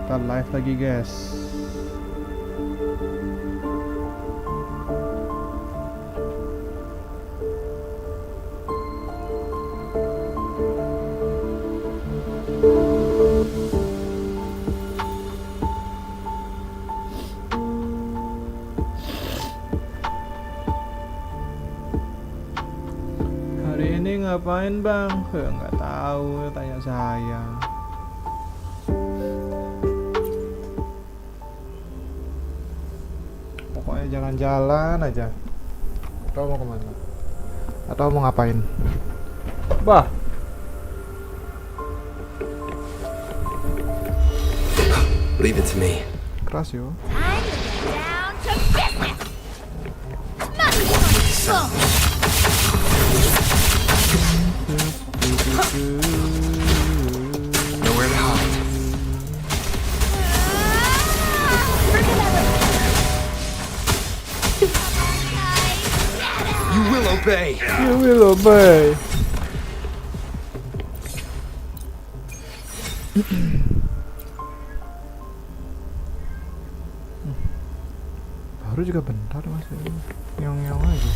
kita live lagi guys. Hari ini ngapain bang? Nggak tahu, tanya saya. Pokoknya jangan jalan aja. Atau mau kemana? Atau mau ngapain? Bah. Leave it to me. Keras yo. Nowhere to hide. You will obey. You will obey. Baru juga bentar masih nyong-nyong aja.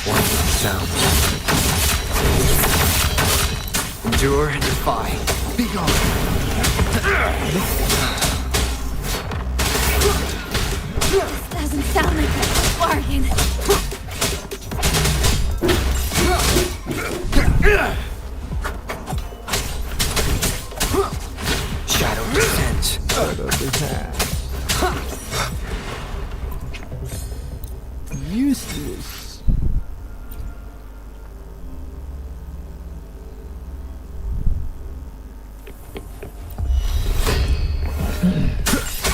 One sound. Endure and defy. Be gone. Doesn't sound like a bargain. Shadow descends. Useless.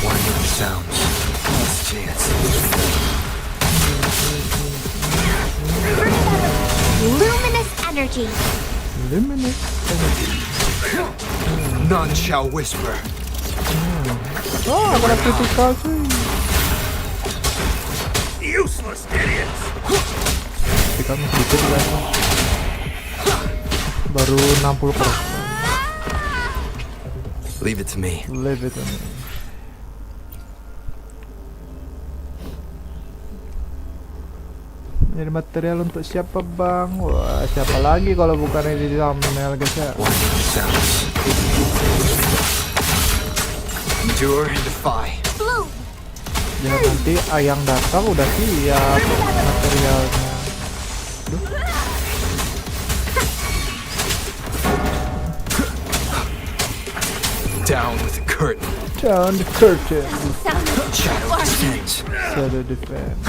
One more sound. Last chance. Luminous energy. Luminous energy. None shall whisper. Oh, ada critical sih. Useless idiots. Critical sedikit guys. Baru 60%. Leave it to me. Leave it on me. Jadi material untuk siapa bang? Wah, siapa lagi kalau bukan ini di thumbnail guys ya. One more sound. Endure and defy. Blue. Jangan nanti ayang datang udah siap materialnya. Down with the curtain. Down the curtain. Sound like a Shadow bargain. descends. Shadow defense.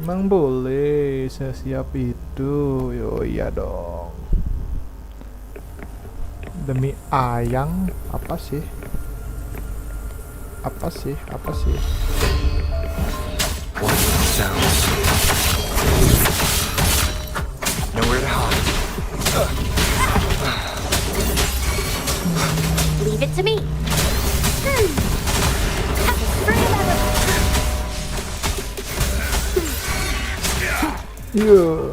Emang boleh saya siap itu. Yo iya dong. Demi ayang apa sih? Apa sih? Apa sih? One more sound. Nowhere to hide. Leave it to me. Yo.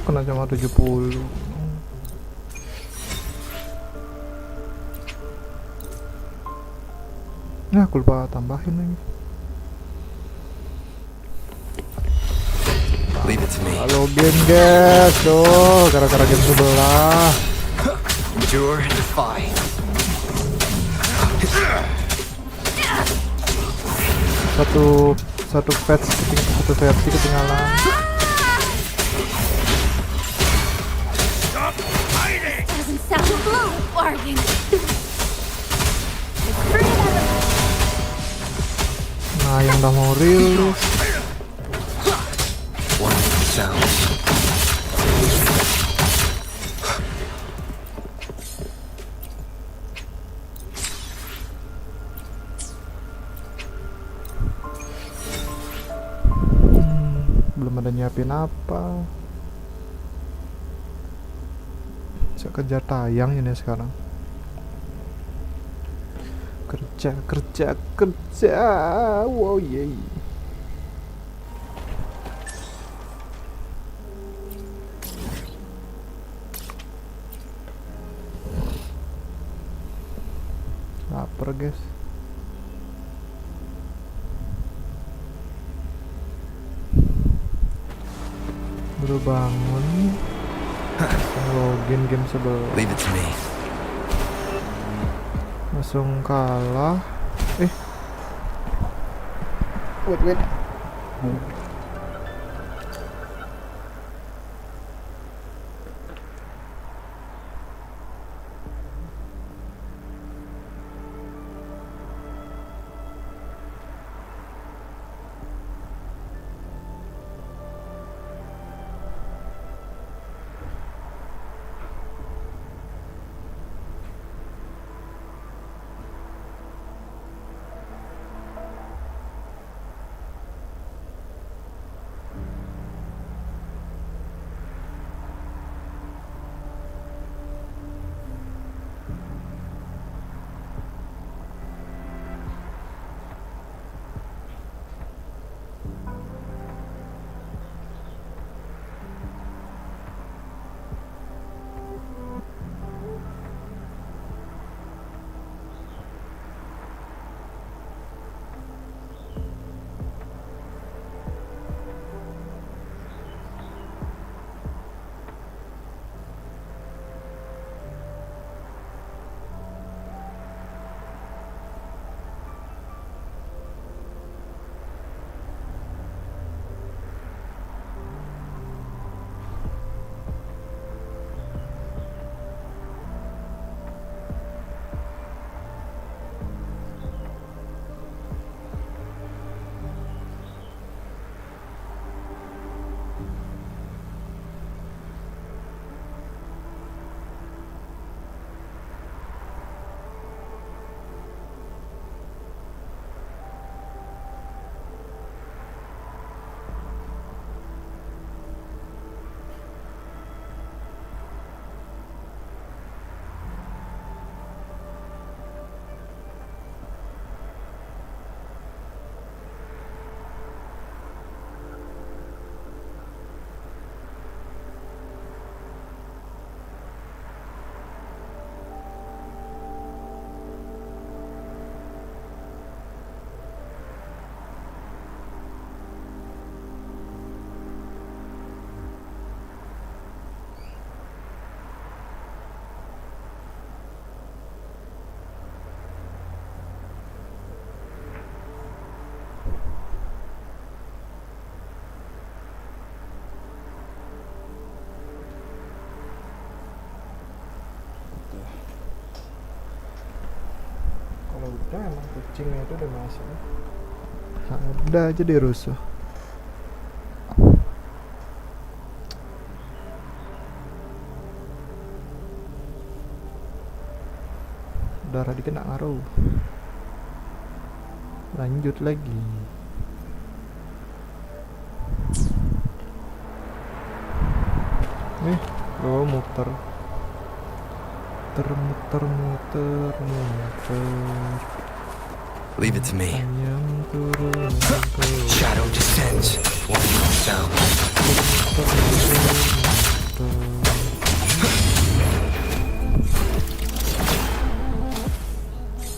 Kena cuma 70. Nah, aku lupa tambahin lagi. Leave it to me. Halo game guys, tuh gara-gara game sebelah. Endure and defy. Satu patch satu versi ketinggalan. Doesn't sound blue. Bargain. Nah, yang udah mau rilis. One more sound. Belum ada nyiapin apa. Saya kejar tayang ini sekarang. Kerja. Wow, yay. guys. Baru bangun, langsung login game sebelah, Leave it to me. langsung kalah. Wait. Udah, emang kucingnya itu udah masuk, ada aja di rusuh. Darah dikit nak ngaruh. Lanjut lagi. Lo muter muter. Leave it to me. Ayam turun Shadow descends. One more sound.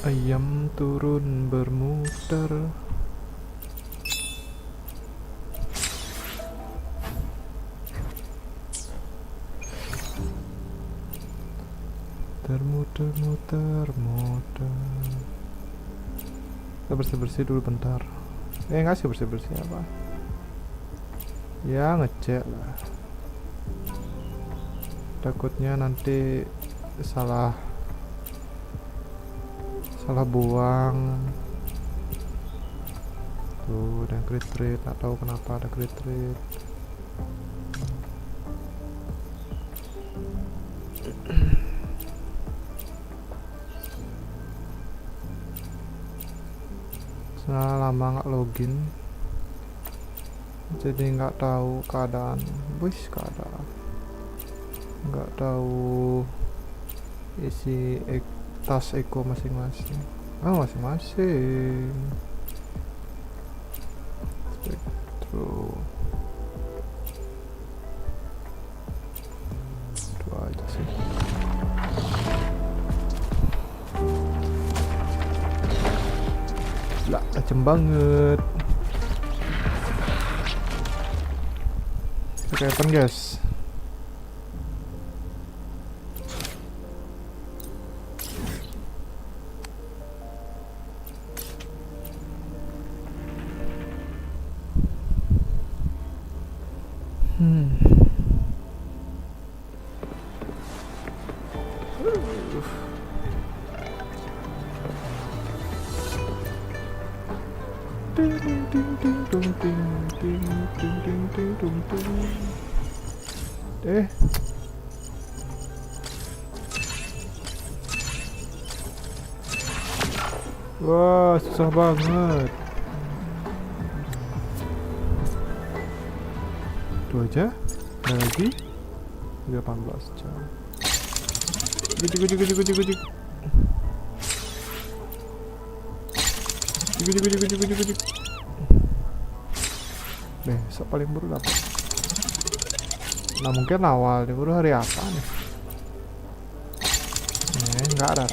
Ayam turun bermuter. Muter. Kita bersih dulu bentar. Nggak sih bersih apa? Ya ngecek lah. Takutnya nanti salah buang. Tuh ada crit, nggak tahu kenapa ada crit. Lama nggak login, jadi nggak tahu keadaan, nggak tahu isi tas Eko masing-masing. Masing-masing. Spektrum. Itu aja sih. Tajam banget. Oke, open guys. Wah, susah banget. Itu aja. Ada lagi 18 jam. Gudik. Besok paling baru dapat. Nah, mungkin awal baru hari apa nih? Nggak ada.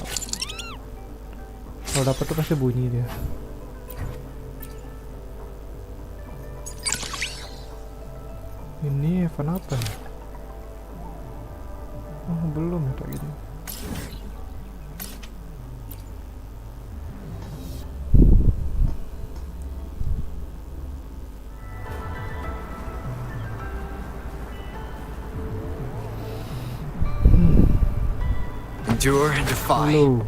Kalau dapat tuh pasti bunyi dia. Ini event apa ya? Oh, belum ya kayak gini. Endure and defy. Halo.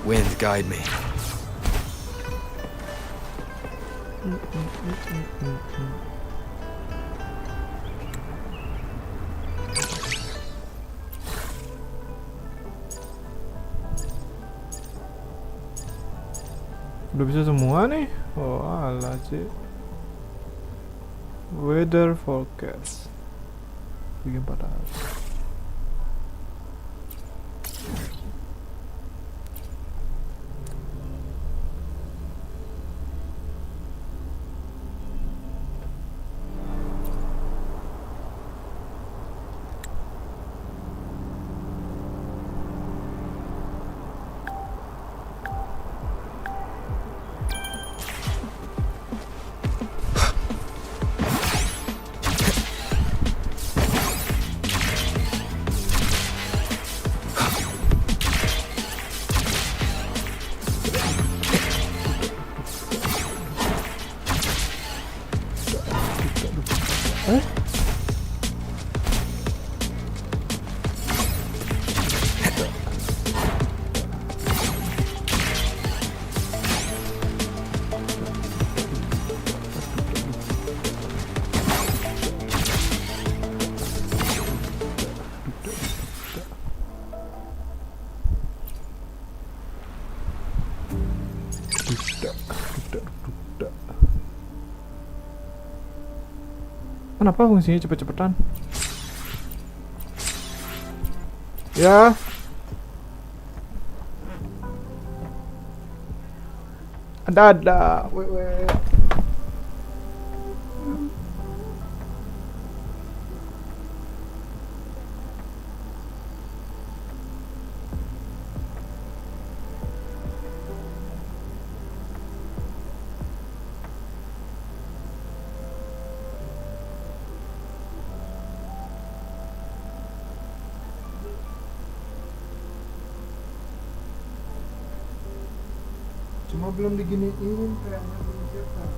Wind guide me. Udah bisa semua nih. Oh alah sih. Weather forecast. Bikin 400. Kenapa fungsinya cepet-cepetan? Ya. Ada. Wewe. Cuma belum diginiin kayaknya belum cetak.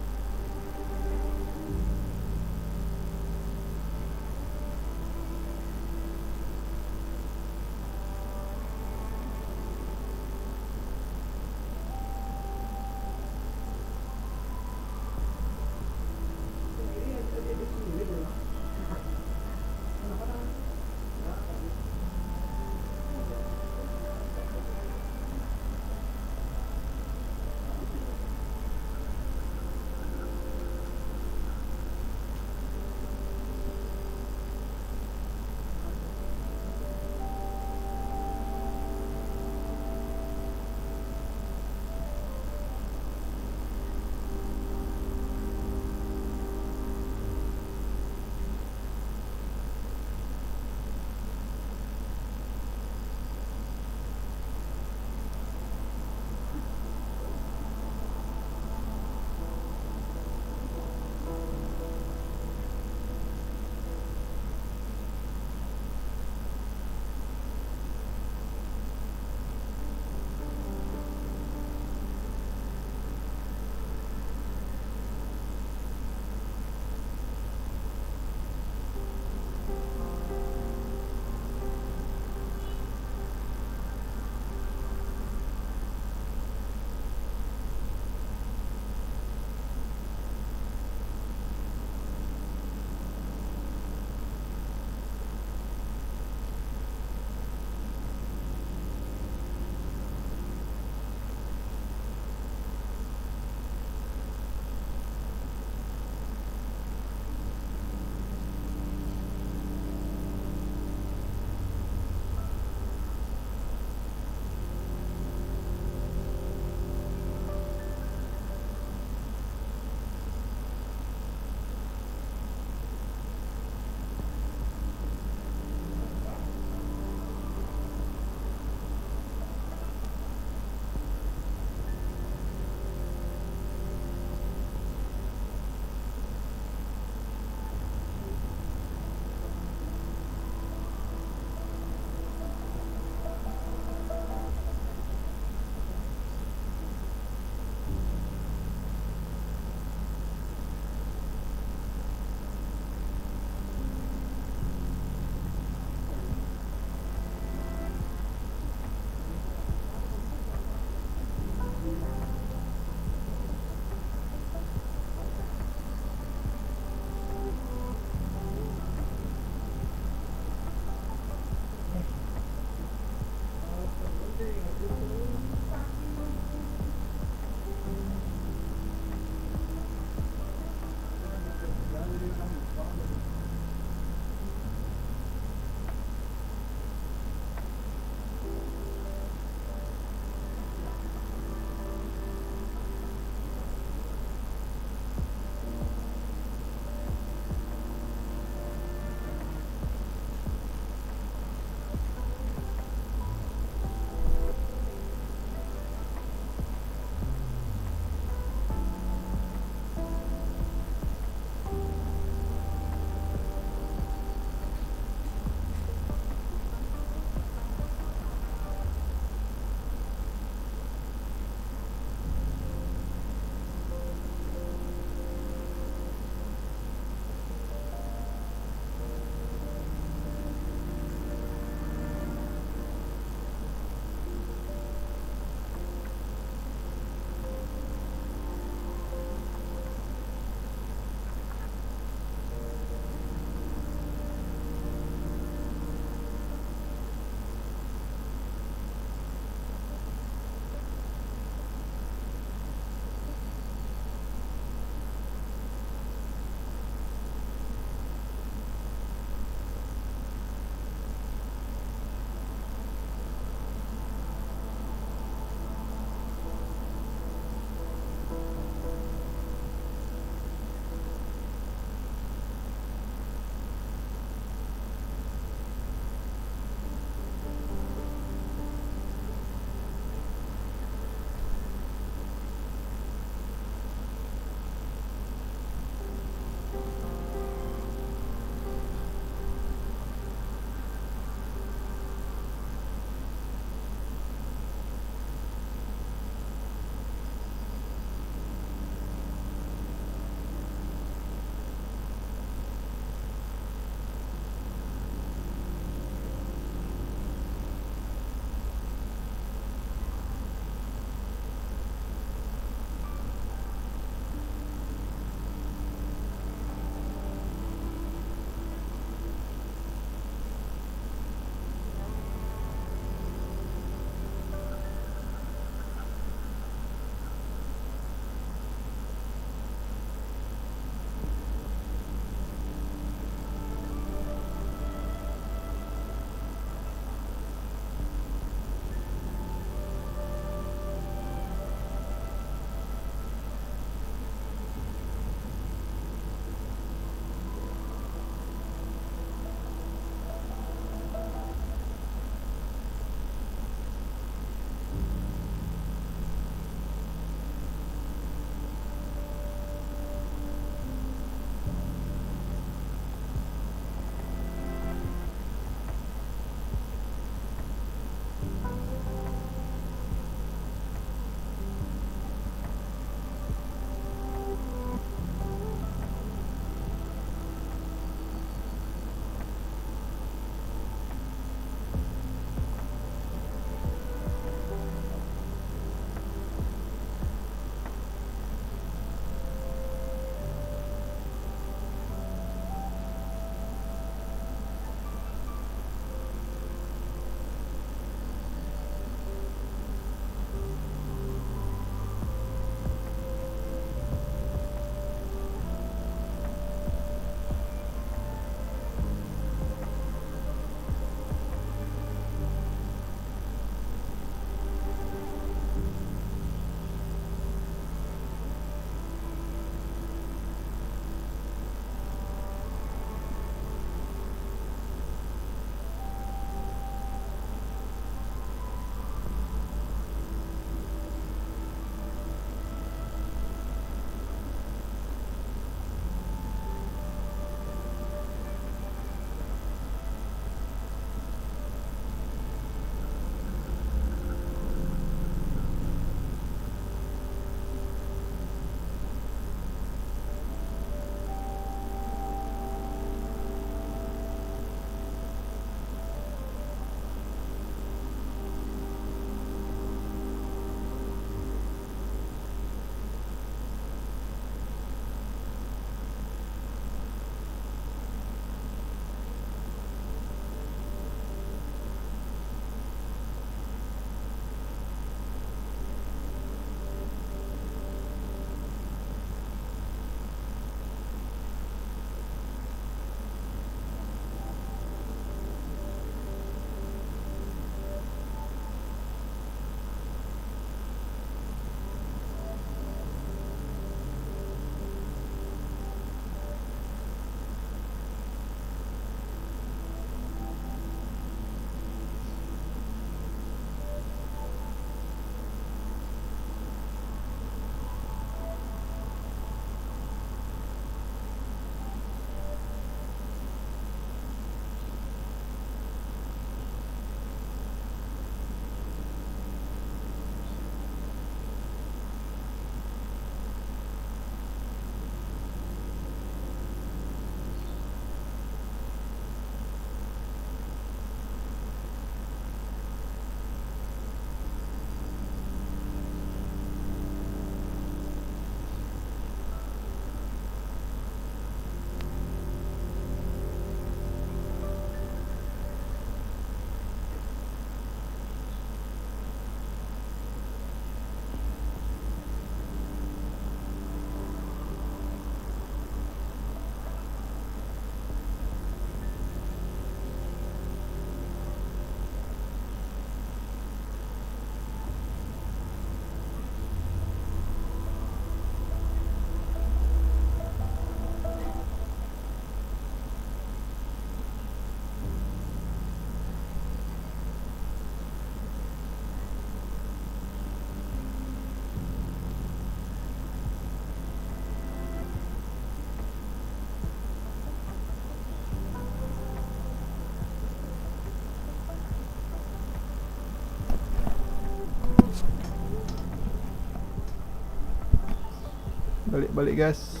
balik guys.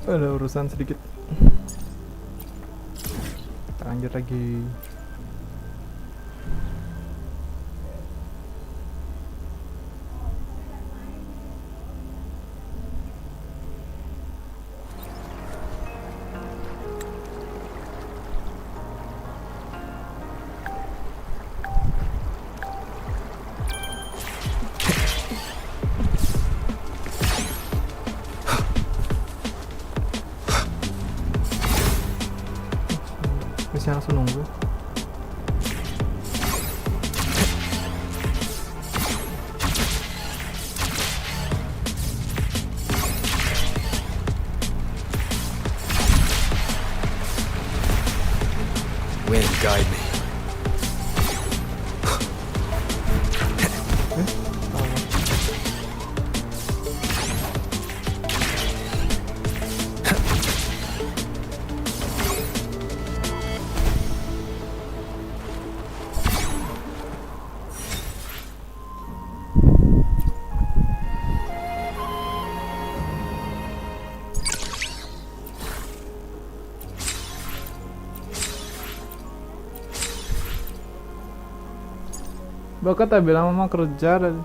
Ada urusan sedikit. Kita lanjut lagi. Bisa langsung nunggu. Wind guide me. Bakat tak bilang mama kerja tadi.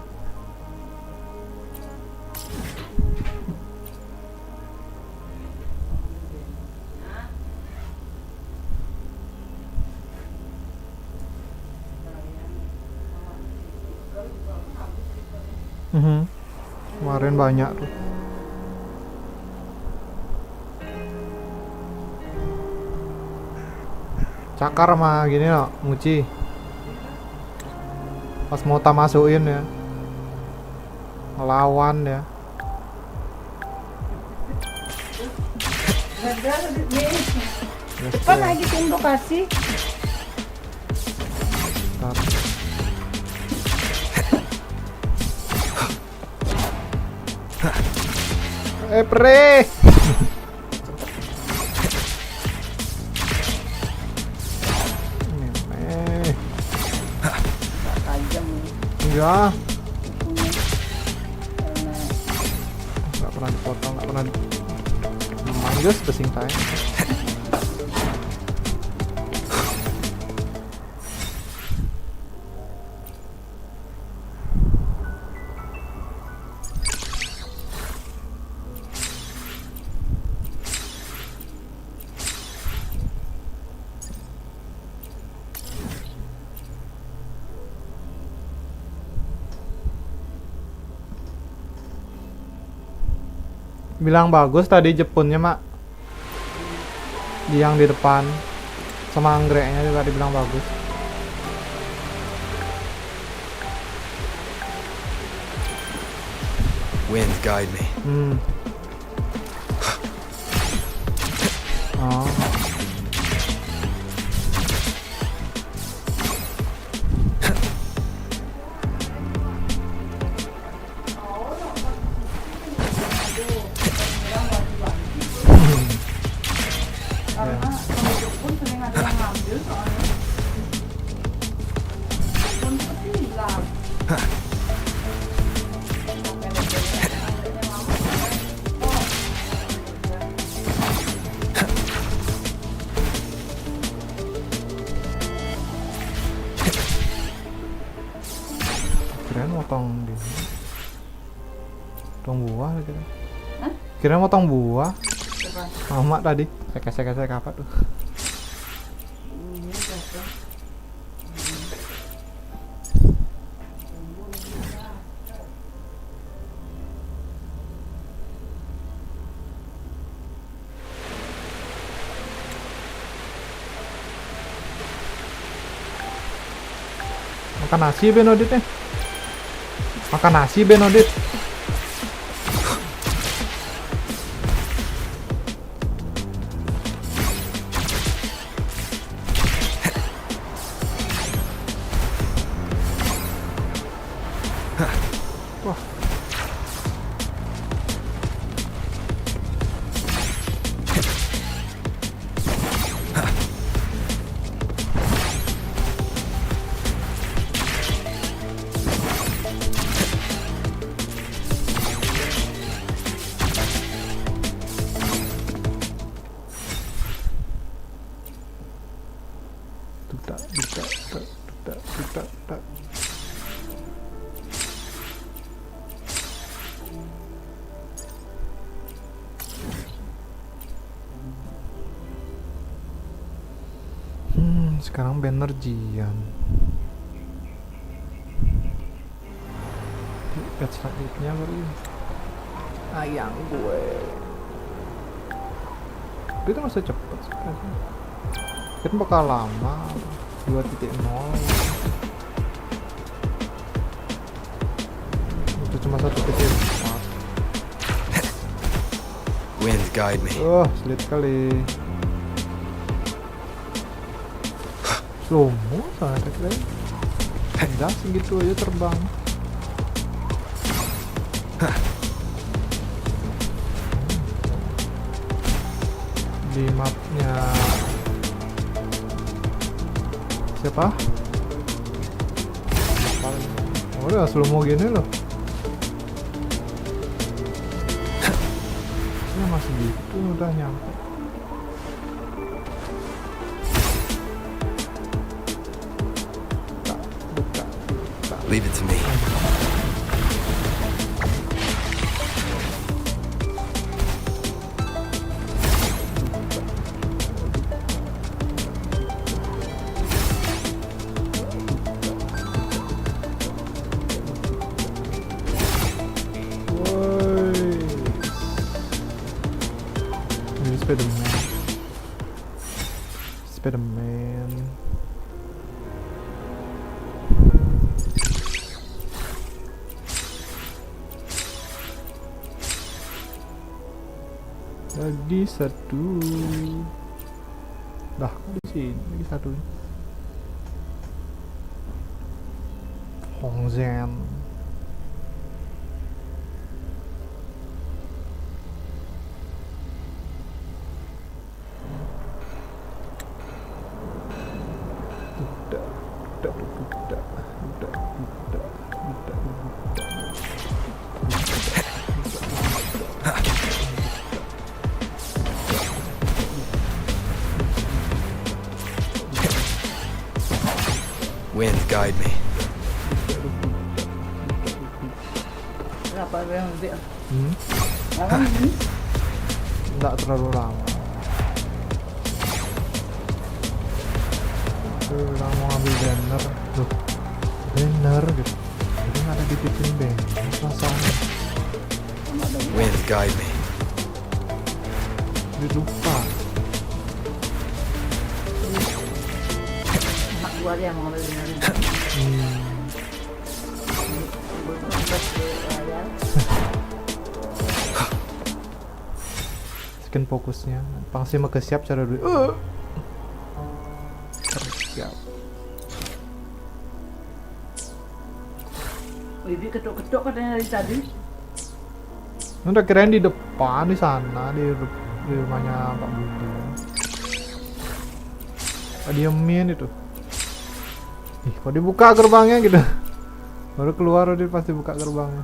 Kemarin banyak tuh. Cakar mah gini loh, Muci. Pas mau tak masukin ya, ngelawan ya. Cepat lagi tunduk kasih. Pre. Iya. Nggak pernah dipotong, nggak pernah manjus pesing time. Bilang bagus tadi jepunnya mak, yang di depan sama anggreknya juga dibilang bagus. Wind guide me. Oh. Kirain motong di potong buah lagi. Kirain motong buah. Mama tadi sekek apa tuh? Makan nasi Benodit nih. Makan nasi Benodit. Wah. dudak, dudak, dudak, dudak, dudak, dudak. Sekarang banner Jian. Patch selanjutnya baru ini. Ayang gue. Itu masih cepet sekarang. Kan bakal lama. 2.0. Itu cuma 1.4. Wind guide me. Oh, sulit kali. Slow-mo sangat keren. Udah segitu aja terbang. Di mapnya siapa? Oh, udah slow-mo gini loh. Ini masih gitu udah nyampe. Leave it to me. Ini Spiderman. Spiderman. Lagi satu. Dah, di sini lagi satu. Hongzhen. Wind guide me. Berapa yang dia? Nggak terlalu lama. Udah mau ngambil banner. Loh, banner gitu. Jadi nggak ada ditipin banner. Masalahnya Wind guide me. lupa. Mak gua dia mau ngambil ini. Skin fokusnya. Pangsi mah kesiap cara dulu. Siap. Bibi ketuk-ketuk katanya dari tadi. Udah kirain di depan di sana di rumahnya Pak Budi. Diemin itu. Ih, kok dibuka gerbangnya gitu. Baru keluar dia pasti buka gerbangnya.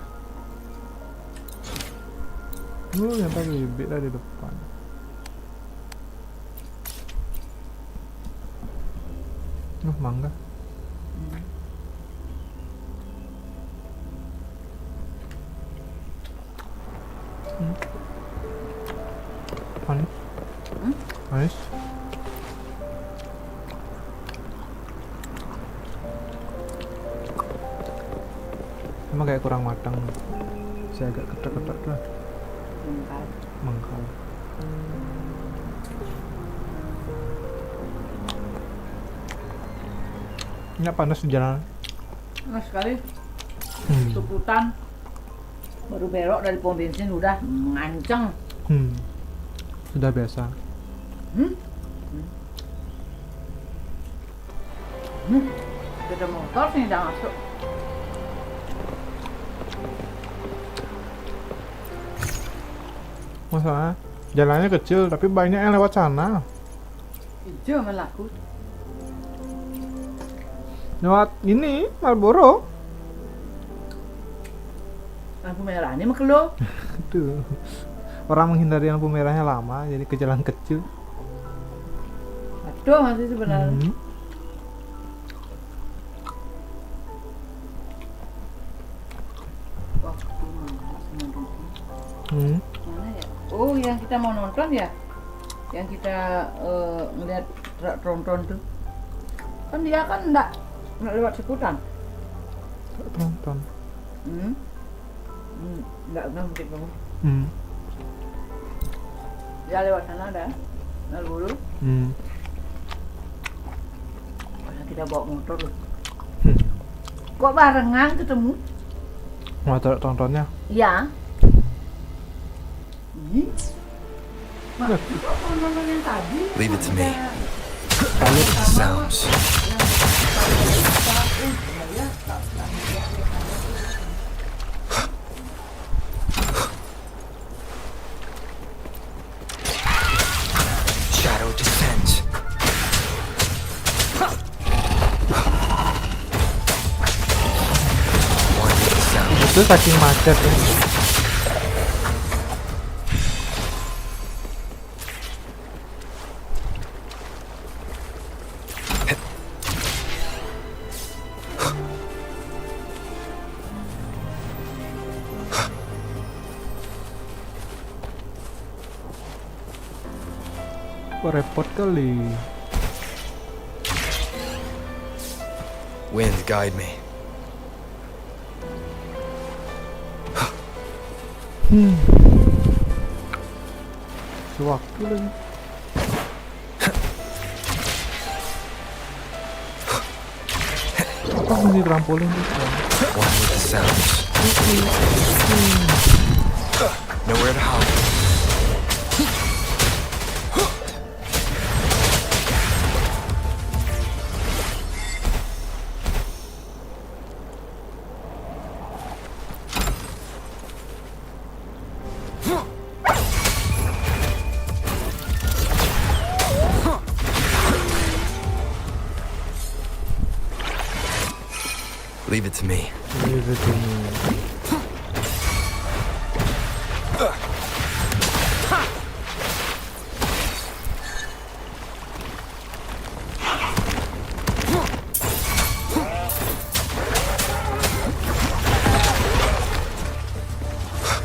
Nyata bibit lah di depan. Mangga. Manis. Manis. Emang kayak kurang matang. Saya agak ketek-ketek lah. Mengkal. Ini panas di jalan. Panas sekali. Tuputan. Baru belok dari pom bensin udah nganceng. Sudah biasa. Ada motor sih udah masuk. Masalah jalannya kecil tapi banyak yang lewat sana. Hijau melaku. Lewat ini Marlboro. Lampu merah ini mah lo. Tuh. Orang menghindari lampu merahnya lama jadi ke jalan kecil. Aduh masih sebenarnya. Mana ya? Oh, yang kita mau nonton ya? Yang kita ngeliat tronton tuh. Kan dia kan enggak lewat seputan. Tonton. Enggak mungkin kamu. Dia lewat sana ada. Lalu masa kita bawa motor loh. Kok barengan ketemu? Motor tontonnya. Iya. Mak, kok nonton yang tadi? Leave it to me. Lalu Sounds. Shadow descends. One with the sound. itu saking macet ya. Kok repot kali. Wind, guide me. Sewaktu lagi. Apa mesti trampolin tuh? One with the sounds. Nowhere to hide. Leave it to me. Leave it to me.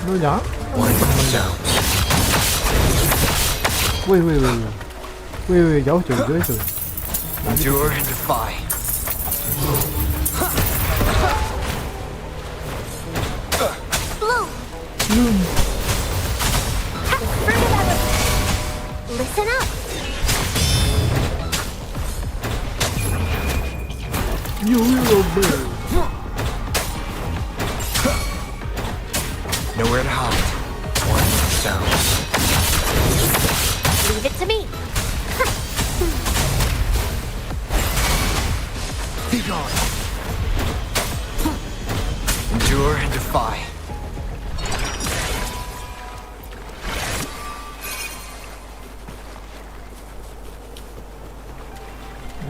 Lu jangan. One with the sounds. Wih, jauh cuy. Endure and defy. Listen up. You will obey. Nowhere to hide. One with the sounds. Leave it to me. Be gone. Endure and defy.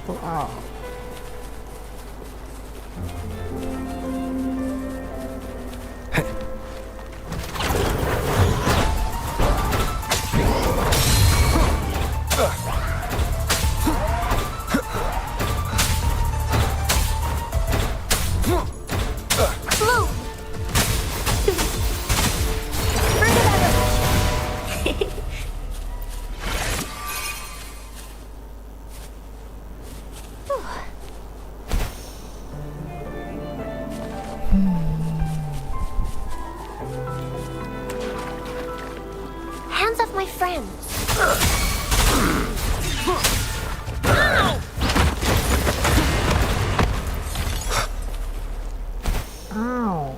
Itu ah. Blue. Hands off my friends. Ow.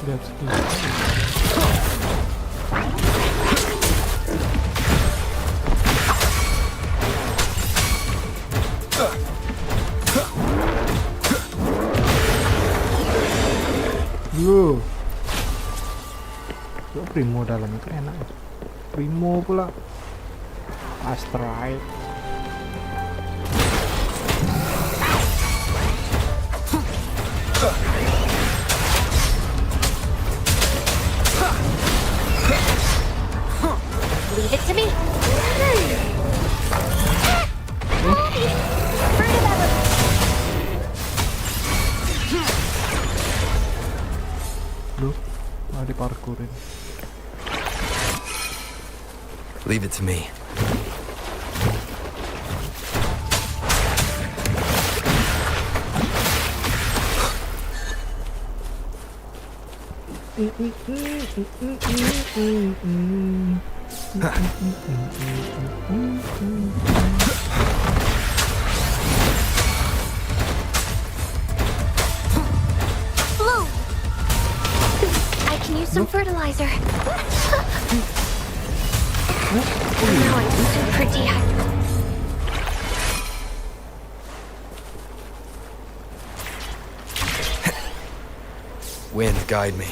Lihat segini. Lu. Kok Primo dalamnya kan enak ya. Primo pula. Astrite. di parkourin. Leave it to me. Bloom! I can use some fertilizer. Now I'm super dehydrated. Wind, guide me.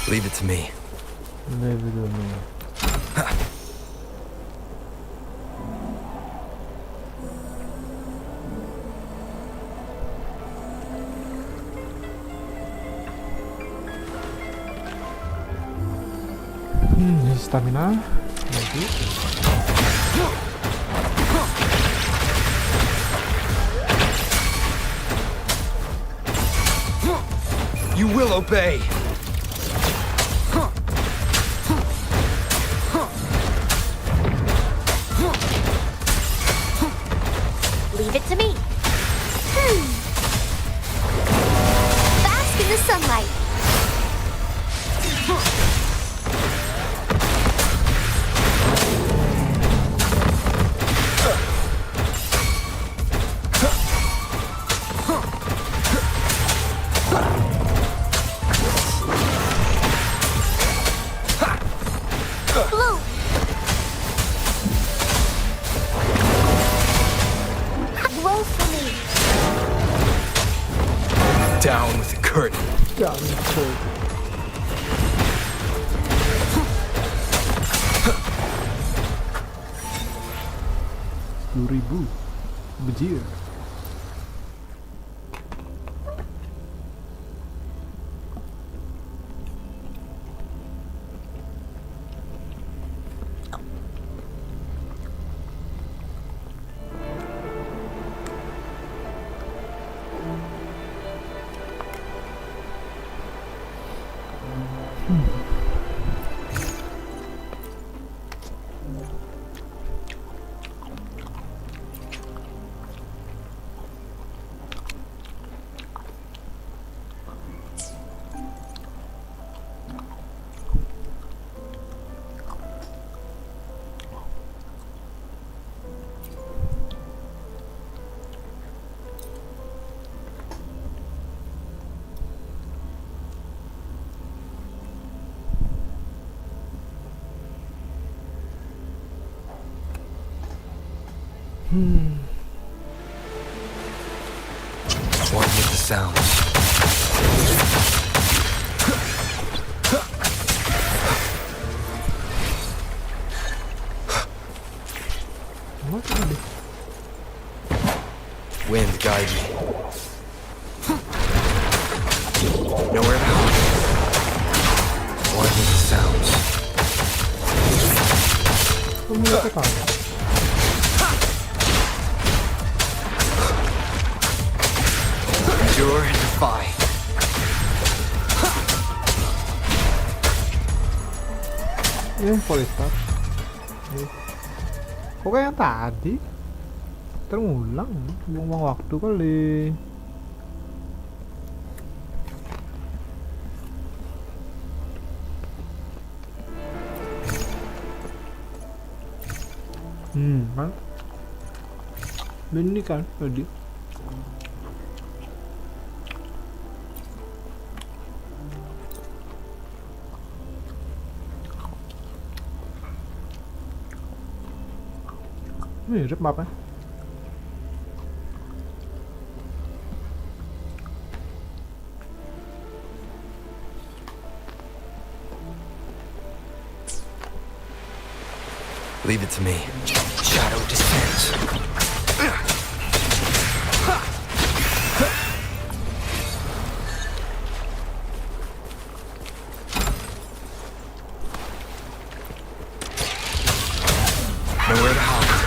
Leave it to me. Leave it to me. Stamina lagi. You will obey. Leave it to me. Bask in the sunlight. Bloom. Grow for me. Down with the curtain. Jangan coy. $10,000 bejir. One with the sounds. What tadi? Wind, guide me. Nowhere to hide. One with the sounds. Mulai tekan. Endure and defy. Polystar. Kok kayak yang tadi? Terulang, buang waktu kali. Kan? Ini kan tadi. Mirip mapnya. Leave it to me. Shadow descends. Nowhere to hide.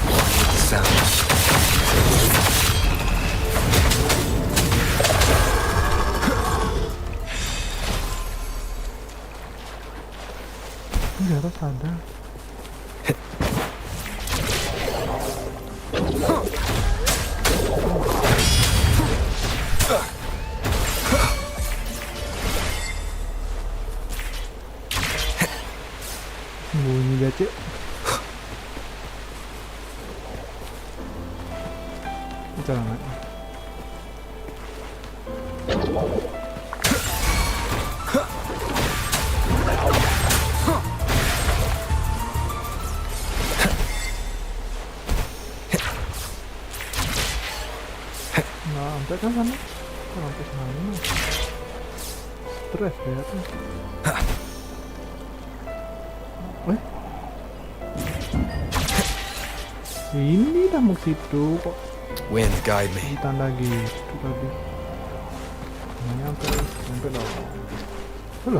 With the sound. Di atas ada. Bunyi gacet. Kita naik. Nah, sampai kan sana? Sampai sana. Stres ya tuh. Ini dah mau situ kok Wind guide me. ditanda gitu tadi. Nah, sampai dong. Halo.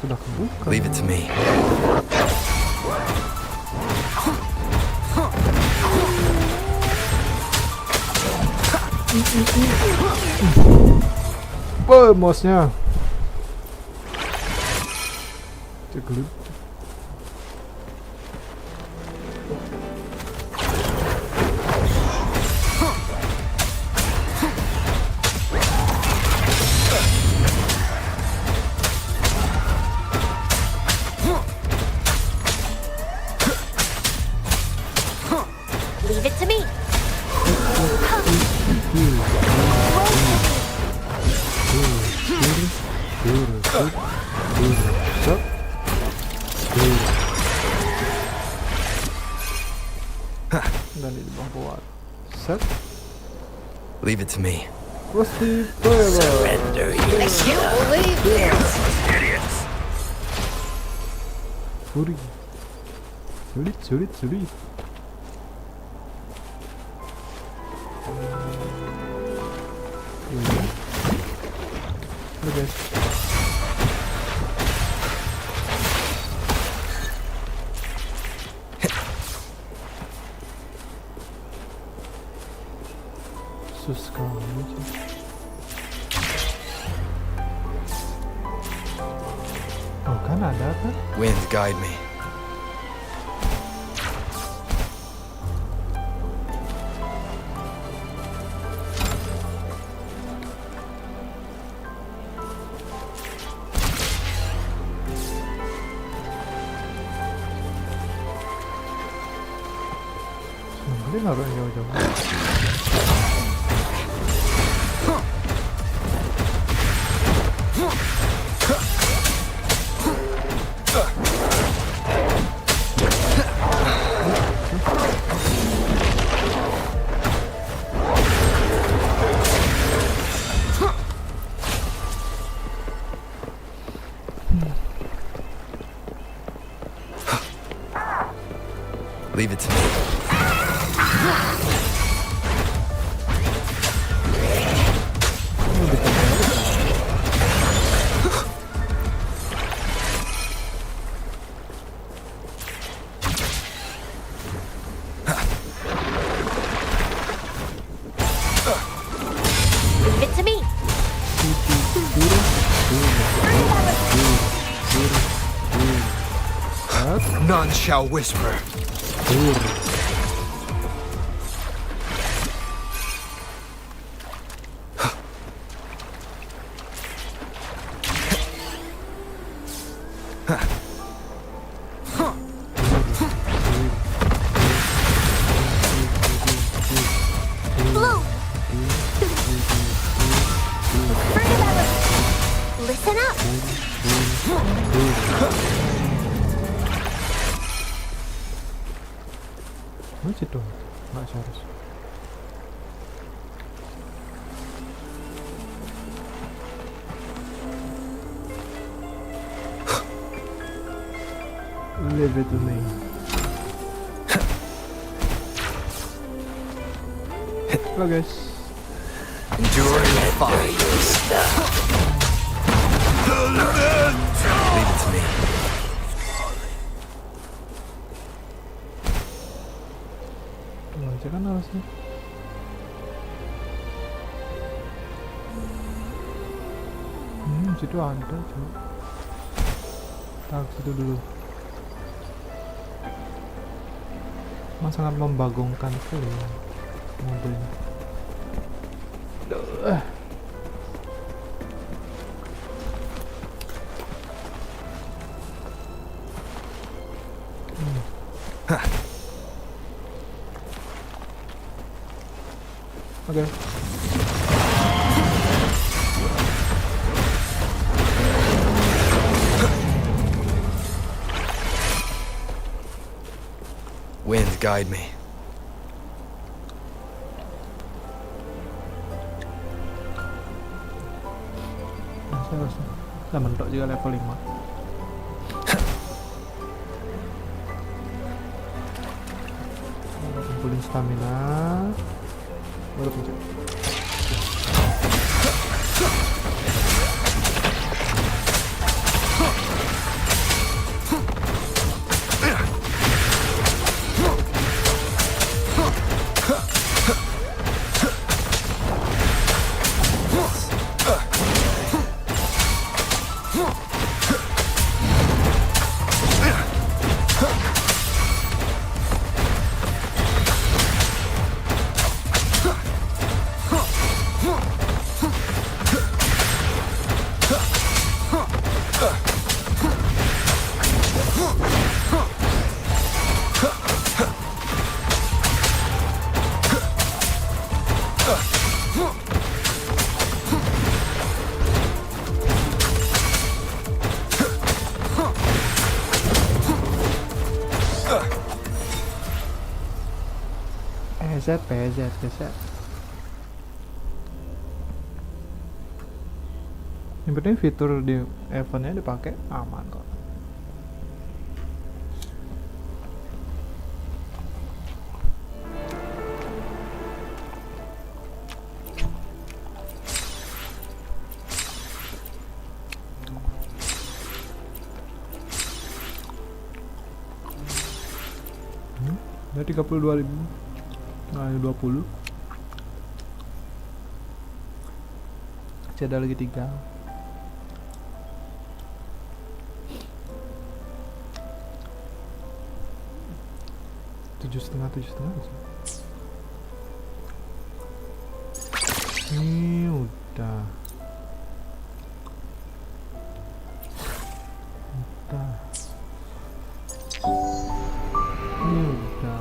Sudah kebuka. Leave it to me. Mouse-nya. Cegelut. Leave it to me. Dan di bawah kuat. Set. Leave it to me. Rusty Forever. Surrender yourself. Suri. Sulit. Udah guys. Sus sekali sih. Oh kan ada kan? Wind guide me. Dia naruh yang jauh-jauh. Leave it to me. Leave it to me. None shall whisper. Blue. Listen up. Mana situ? Nggak harus. Leave it to me. Halo guys. Endure and fight. Leave it to me. Tuh aja kan harusnya. Situ ada cuy. Taruh situ dulu. Emang sangat membagongkan sekali ya, mobilnya. Oke. Wind, guide me. Nah, harusnya udah mentok juga level 5. Kumpulin stamina, baru pencet. PZ. Yang penting fitur di eventnya dipakai aman kok. Udah 32.000. Nah, 20. Masih ada lagi 3. Tujuh setengah. Ini udah. Ini udah.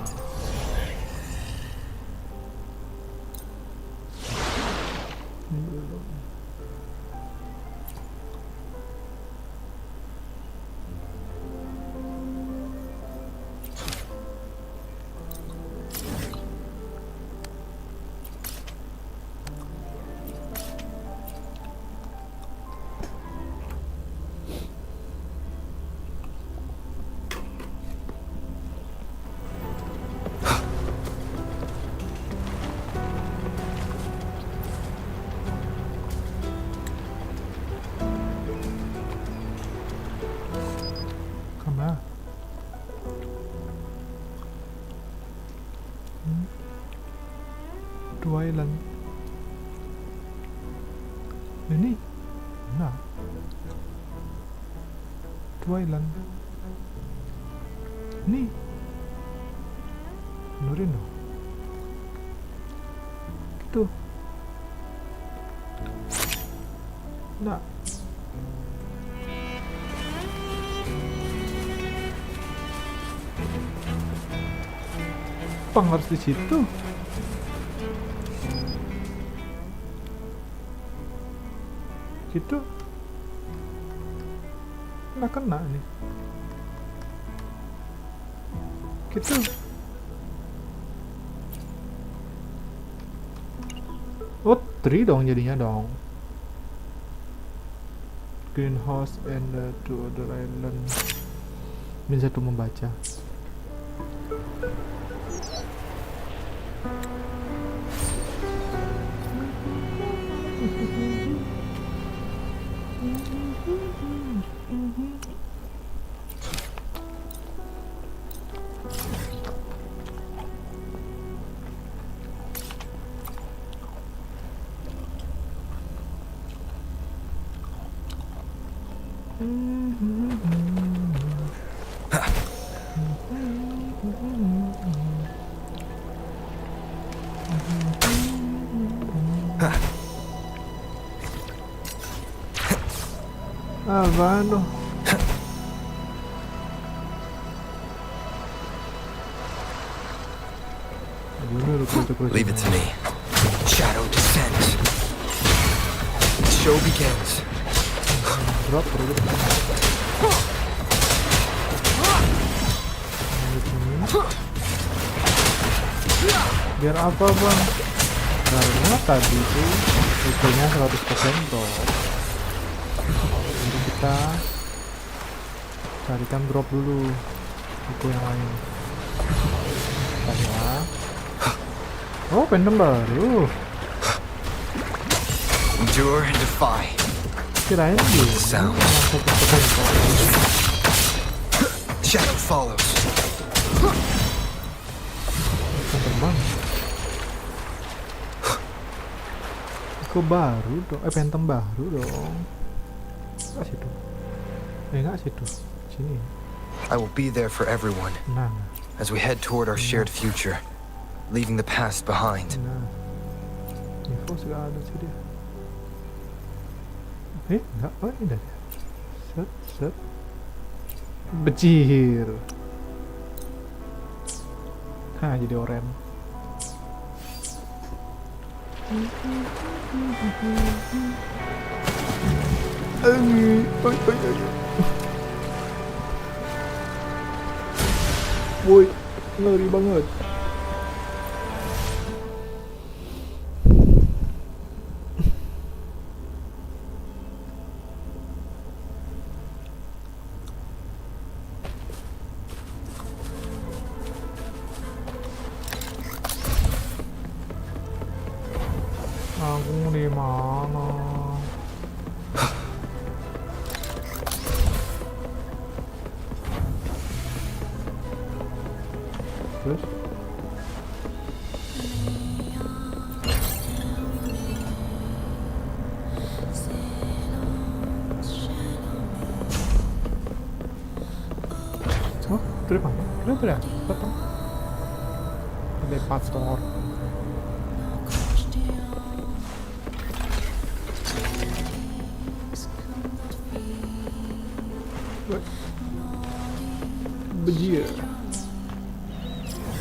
Island ini nah Island ini benerin dong gitu nah Pang harus di situ. Gitu. Nggak kena nih. Gitu. Oh, 3 dong jadinya dong. Greenhouse and the two other island. Bisa tuh membaca. Apaan tuh? Leave it to me. Shadow descends. The show begins. Drop terus. Biar apa bang? Karena tadi itu regelnya 100% drop. Jadi kita carikan drop dulu buku yang lain. Tanya. Oh, pendem baru. Endure and defy. Kirain dia Sound. 100% drop. Shadow follows. Terbang. Buku baru dong. Phantom baru dong. Nggak situ. Nggak situ. Sini. I will be there for everyone Nah. as we head toward our shared future, leaving the past behind. Nah, info sudah ada sih dia. Enggak, oh ini dah. Set. Becir. Hah, jadi oren. Woi, ngeri banget. Aku di mana? Terus? Oh, kenapa? Kenapa ya? Potong. Ada pastor. Bejir.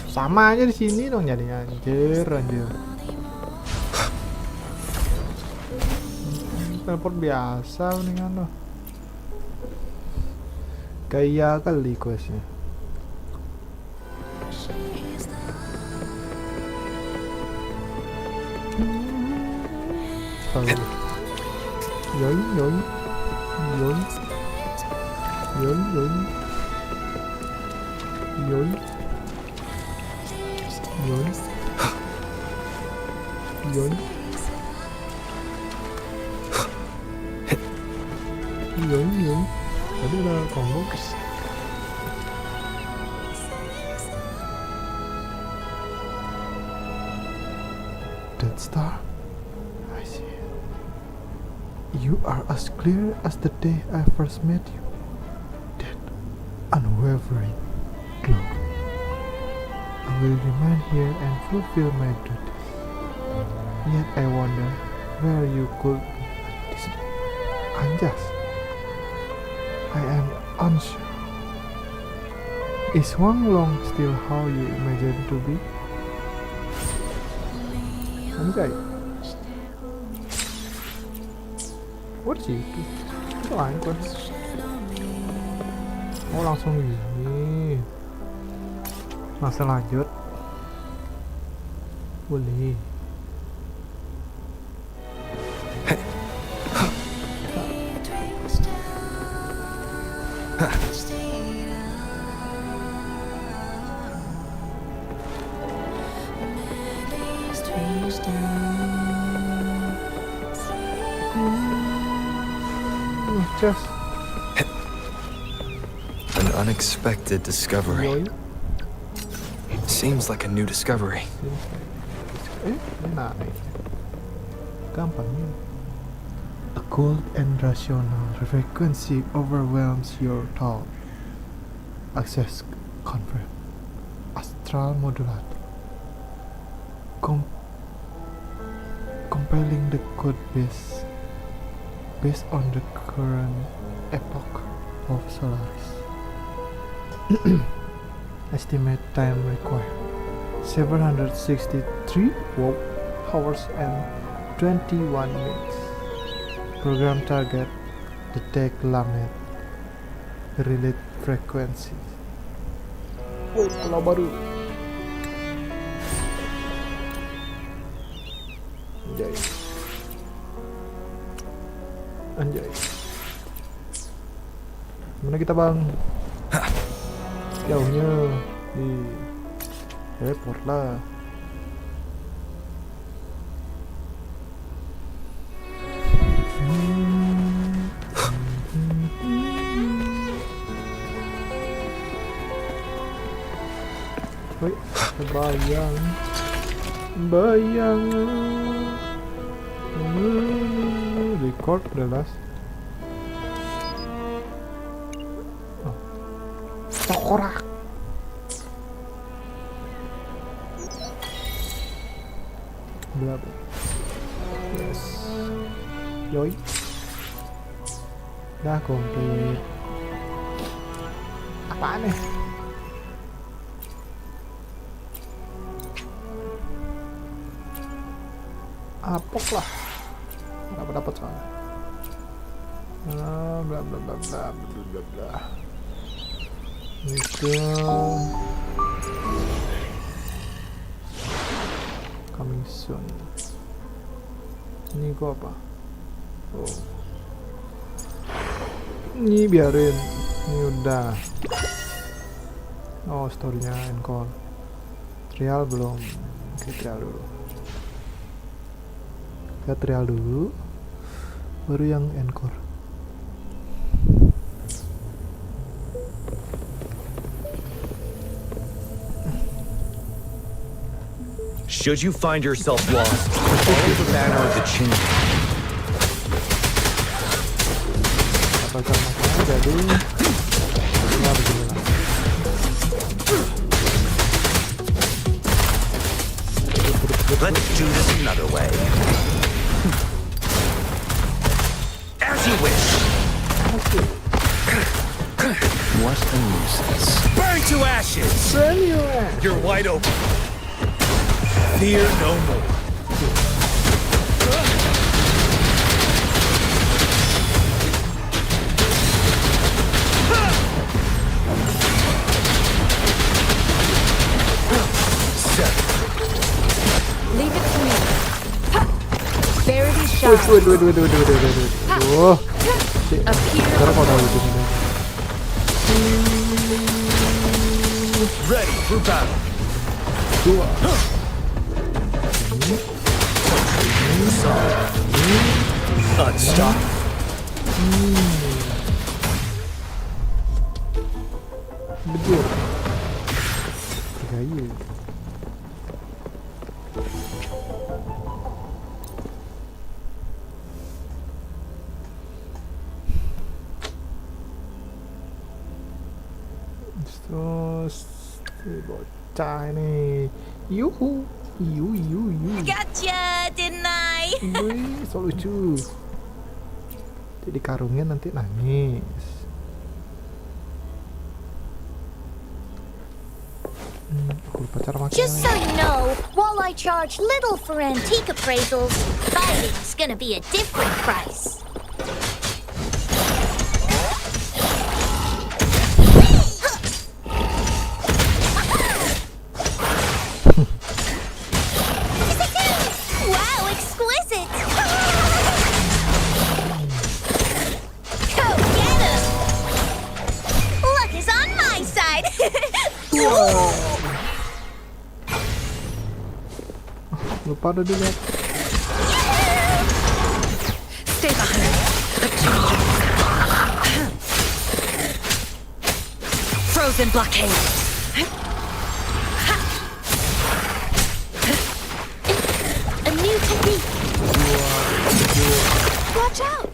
Sama aja di sini dong jadi anjir. Teleport biasa mendingan loh. Kayak kali questnya. Yoi. Tadi udah combo. Dead Star. I see it. You are as clear as the day I first met you. That unwavering glow. I will remain here and fulfill my duties. Yet I wonder where you could be at this point. Anjas. I am unsure. Is Wang Long still how you imagine to be? Anjay. What sih itu? Itu lain kan? Oh langsung gini. Masa lanjut? Boleh. Just An unexpected discovery. Seems like a new discovery. nah, gampang ya. A cold and rational frequency overwhelms your thought. Access confirmed. Astral modulator. Compiling the code based on the current epoch of Solaris. Estimate time required 763 hours and 21 minutes. Program target detect lamet relate frequency. Kalau baru. Anjay. Mana kita bang? Jauhnya di airport lah. Woi, bayang record udah las. Tokorak. Berapa? Yes. Yoi. Dah komplit. Apaan nih? Apok lah. Dapat soalnya. Bla bla bla bla bla bla bla. Itu coming soon. Ini gua apa? Oh, ini biarin. Ini udah. Oh, storynya encore. Trial belum. Oke, trial dulu. Kita trial dulu. Baru yang encore. Should you find yourself lost, follow the banner of the chain. Apakah masalah jadi ya beginilah. Let's do this another way. As you wish. What a nuisance. Burn to ashes. You're wide open. Fear no more. Leave it to me. Verity shine. Waduh. Sekarang kau tahu itu nih. Ready for battle. Dua. Unstop. Betul. Gaya. Terus bocah ini. Yuhu. Yu. Gotcha, didn't I? Wih, so lucu. Jadi karungnya nanti nangis. Aku lupa cara makanya. Just so you know, while I charge little for antique appraisals, fighting's gonna be a different price. Wow, exquisite! Go get him! Luck is on my side! Lupa udah dilihat. Stay behind. Frozen blockade. A new technique. Watch out.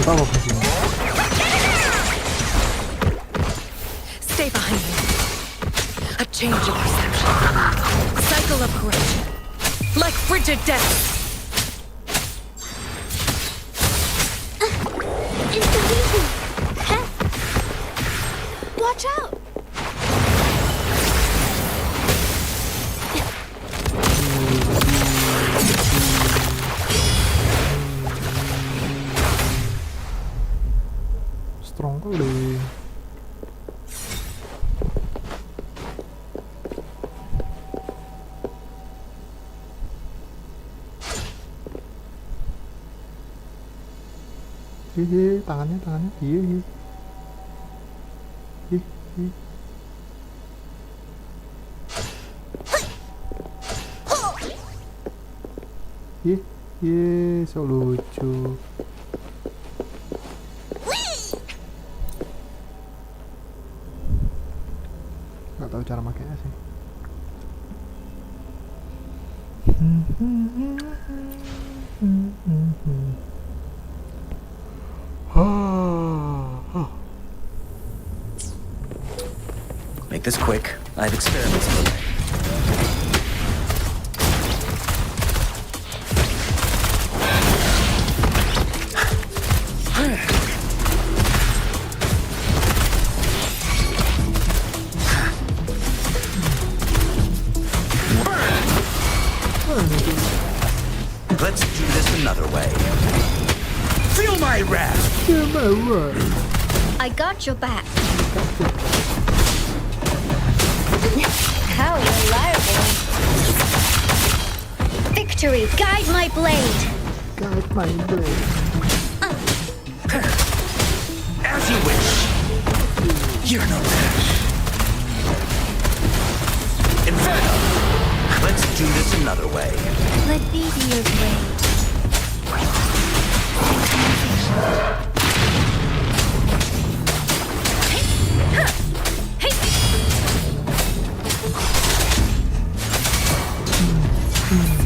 Nggak tahu apa fungsinya. Stay behind me. A change of perception. Cycle of correction. Like frigid death. Inconvenient. Huh? Watch out. Strong kali. Hihi, tangannya, hihi. Hihi. Hihi, so lucu. Nggak tahu cara makainya sih. Make this quick. I have experiments to make. Let's do this another way. Feel my wrath! I got your back. How reliable. Victory, guide my blade. Guide my blade. As you wish. You're no match. Inferno! Let's do this another way. Let me be your blade.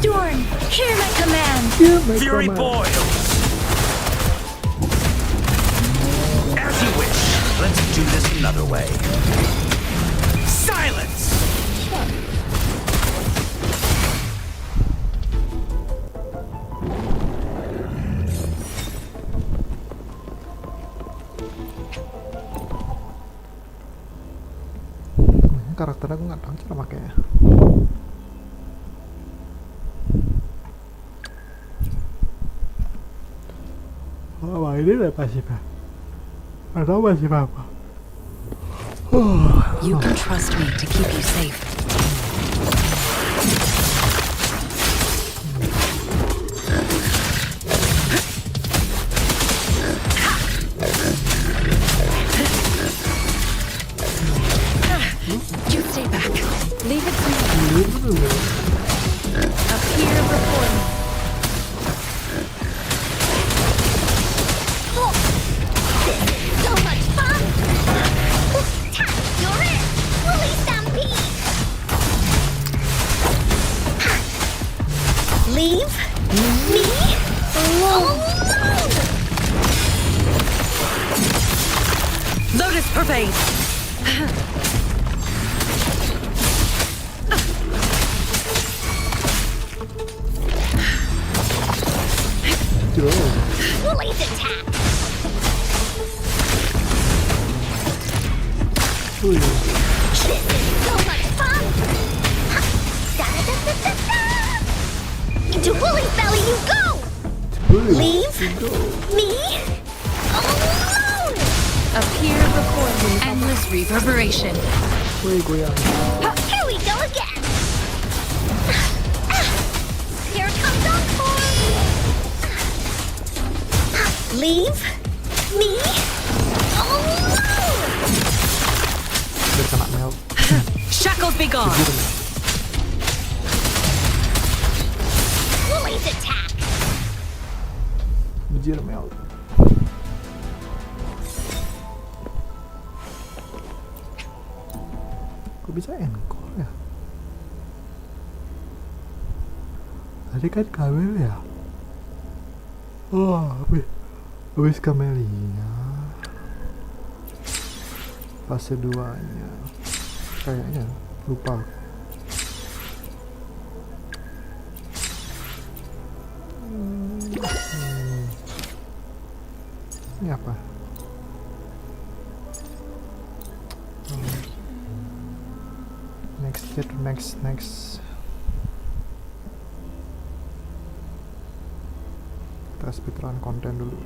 Storm, hear my command. Fury boils! As you wish. Let's do this another way. Silence! Karakternya aku nggak tahu cara makainya. Oh, ini udah pasif ya? Atau pasif apa? You can trust me to keep you safe. You stay back. Leave it to me. Appear before me. So much fun! You're it! Woolly Stampede! Leave me alone! Lotus pervade. Woolly's attack! This is so much fun! Da-da-da-da-da-da! Into Woolly's belly you go! Leave me alone! Appear before me. Endless reverberation. Here we go again! Here comes Encore! Leave me alone! Udah kena melt. Shackles be gone. Woolly's attack! Bejir melt. Kok bisa encore ya? Tadi kan kabel ya? Oh, Luis Camelia fase 2 nya kayaknya, lupa. Ini apa? Next. Kita speedrun konten dulu.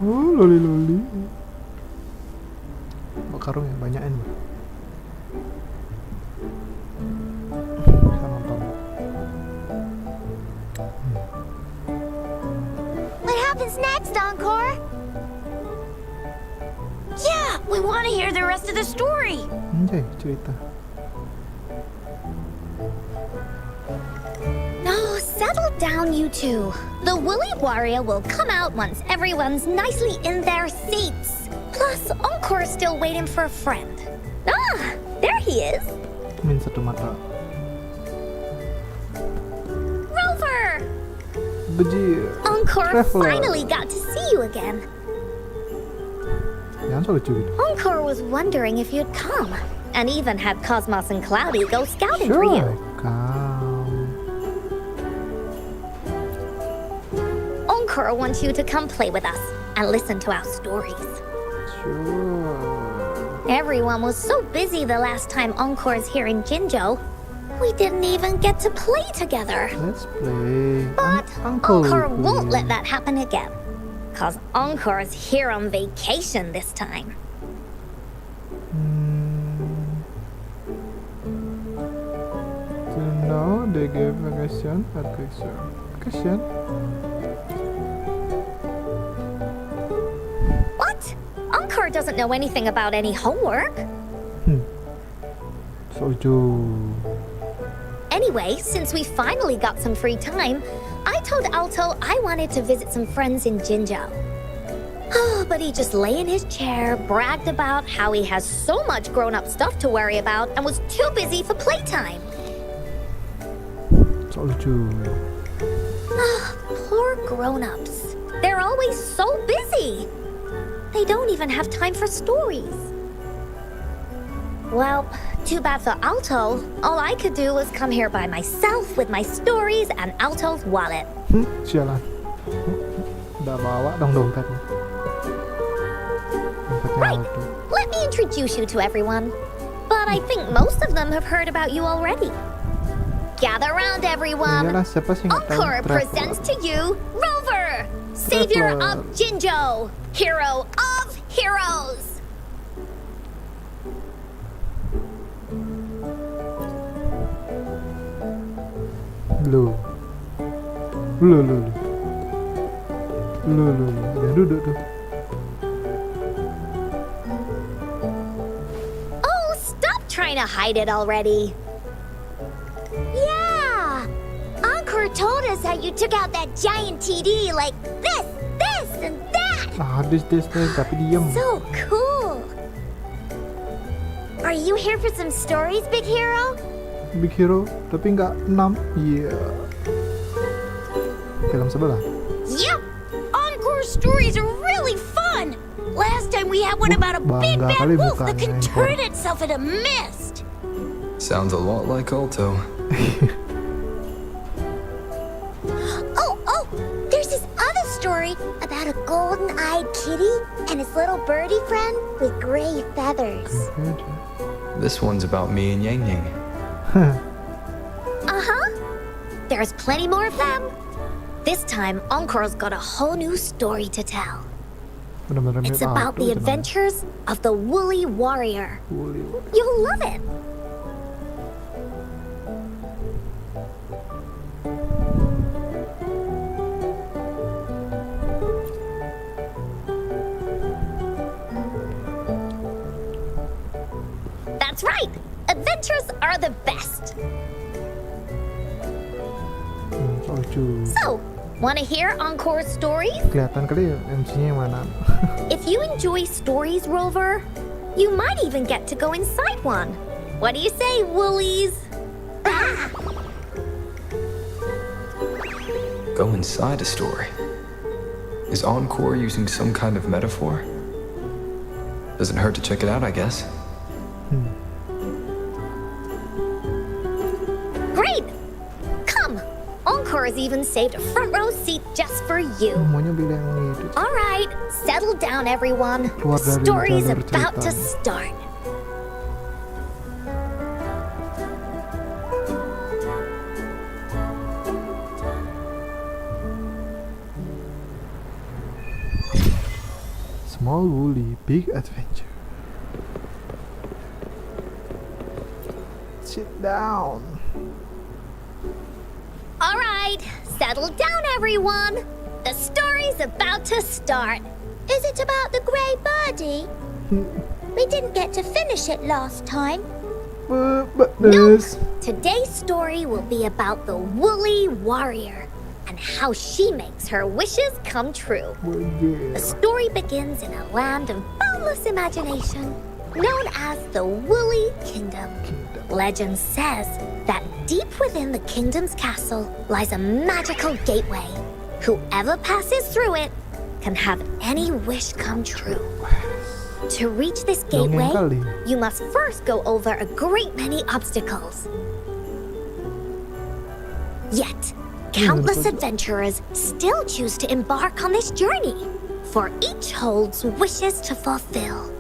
Oh, loli. Karung yang banyakin. Kita nonton. What happens next, Encore? Yeah, we want to hear the rest of the story. Anjay, cerita. No, settle down, you two. The Woolly Warrior will come out once everyone's nicely in their seats. Plus, Encore's still waiting for a friend. Ah, there he is. Min satu mata. Rover! Bejir. Encore Traveler. finally got to see you again. Jangan so lucu gitu. Encore was wondering if you'd come, and even had Cosmos and Cloudy go scouting for you. Come. Encore wants you to come play with us and listen to our stories. Sure. Everyone was so busy the last time Encore's here in Jinzhou, we didn't even get to play together. Let's play. But Uncle Encore will won't play. let that happen again. Cause Encore's here on vacation this time. So now they gave vacation at vacation. What? Encore doesn't know anything about any homework. So lucu. Anyway, since we finally got some free time, I told Alto I wanted to visit some friends in Jinzhou. Oh, but he just lay in his chair, bragged about how he has so much grown-up stuff to worry about, and was too busy for playtime. So lucu. Poor grown-ups. They're always so busy. They don't even have time for stories. Well, too bad for Alto. All I could do was come here by myself with my stories and Alto's wallet. Sialan. Udah bawa dong dompetnya. Dompetnya Right. Alto. Let me introduce you to everyone. But I think most of them have heard about you already. Gather round, everyone. Iyalah, siapa sih nggak tahu Encore presents to you Rover, savior of Jinzhou, hero of heroes. Lu. Udah duduk tuh. Oh, stop trying to hide it already. Yeah! Encore told us how you took out that giant TD like this, and that. This tapi diem. So cool. Are you here for some stories, Big Hero? Big Hero tapi nggak 6. Iya. Film sebelah. Yep! Encore stories are really fun! Last time we had one about a big bangga bad kali wolf that mukanya, can Encore. turn itself into mist! Sounds a lot like Alto. Oh, there's this other story about a golden-eyed kitty and his little birdie friend with gray feathers. This one's about me and Yang Yang. Uh-huh. There's plenty more of them. This time, Encore's got a whole new story to tell. Bener-bener It's mirip about Alto the itu namanya. adventures of the Woolly Warrior. Woolly. You'll love it. That's right. Adventures are the best. Lucu. So, wanna hear Encore's stories? Kelihatan kali MC-nya yang mana. If you enjoy stories, Rover, you might even get to go inside one. What do you say, Woolies? Go inside a story. Is Encore using some kind of metaphor? Doesn't hurt to check it out, I guess. Great! Come! Encore has even saved a front row seat just for you. Semuanya bilang gitu. Alright, settle down, everyone. Keluar The dari story's jalur about to ceritanya. start. Small Woolly, big adventure. Sit down. Alright, settle down, everyone. The story's about to start. Is it about the grey birdie? We didn't get to finish it last time. Badness. Today's story will be about the woolly warrior and how she makes her wishes come true. The story begins in a land of boundless imagination, known as the Woolly Kingdom. Legend says that deep within the kingdom's castle lies a magical gateway. Whoever passes through it can have any wish come true. To reach this gateway, kali. you must first go over a great many obstacles. Yet, countless adventurers still choose to embark on this journey, for each holds wishes to fulfill.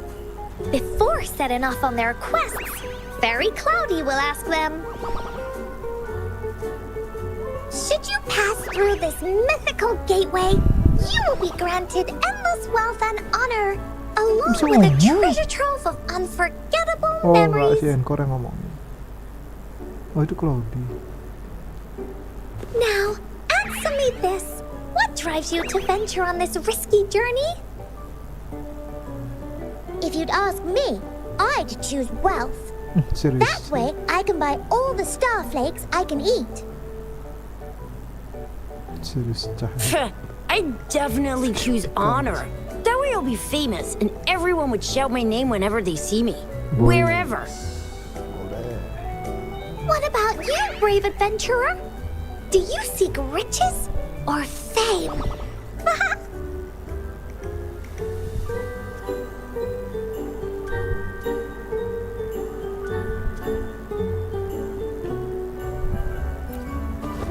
Before setting off on their quests, Fairy Cloudy will ask them, should you pass through this mythical gateway, you will be granted endless wealth and honor, along with a treasure trove of unforgettable Oh, enggak, memories. si Encore yang ngomong. Oh, itu Cloudy. Now, answer me this. What drives you to venture on this risky journey? If you'd ask me, I'd choose wealth. Serius. That way, I can buy all the starflakes I can eat. Serius cahaya. I'd definitely choose honor. That way I'll be famous and everyone would shout my name whenever they see me. Wherever. What about you, brave adventurer? Do you seek riches or fame?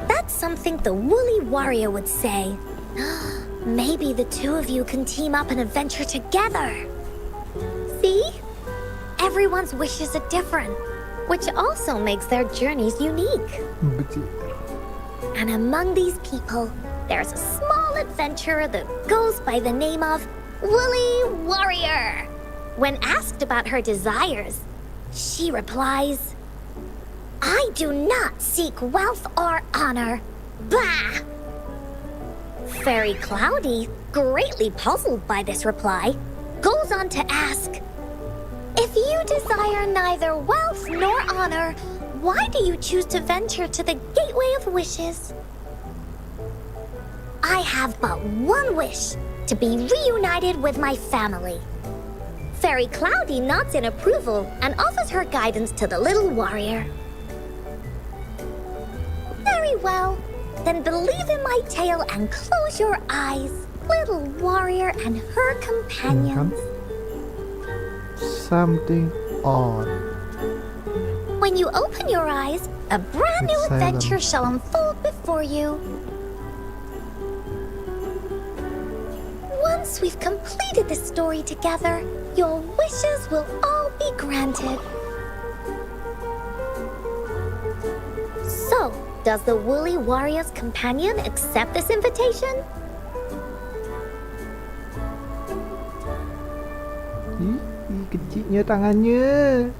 That's something the woolly warrior would say. Maybe the two of you can team up and adventure together. See? Everyone's wishes are different, which also makes their journeys unique. Betul. And among these people, there's a small adventurer that goes by the name of Woolly Warrior. When asked about her desires, she replies, I do not seek wealth or honor. Bah! Fairy Cloudy, greatly puzzled by this reply, goes on to ask, if you desire neither wealth nor honor, why do you choose to venture to the Gateway of Wishes? I have but one wish, to be reunited with my family. Fairy Cloudy nods in approval and offers her guidance to the little warrior. Very well, then believe in my tale and close your eyes, little warrior and her companions. Something odd. When you open your eyes, a brand new It's adventure silent. shall unfold before you. Once we've completed this story together, your wishes will all be granted. So, does the Woolly Warrior's companion accept this invitation? Ih, kecilnya tangannya.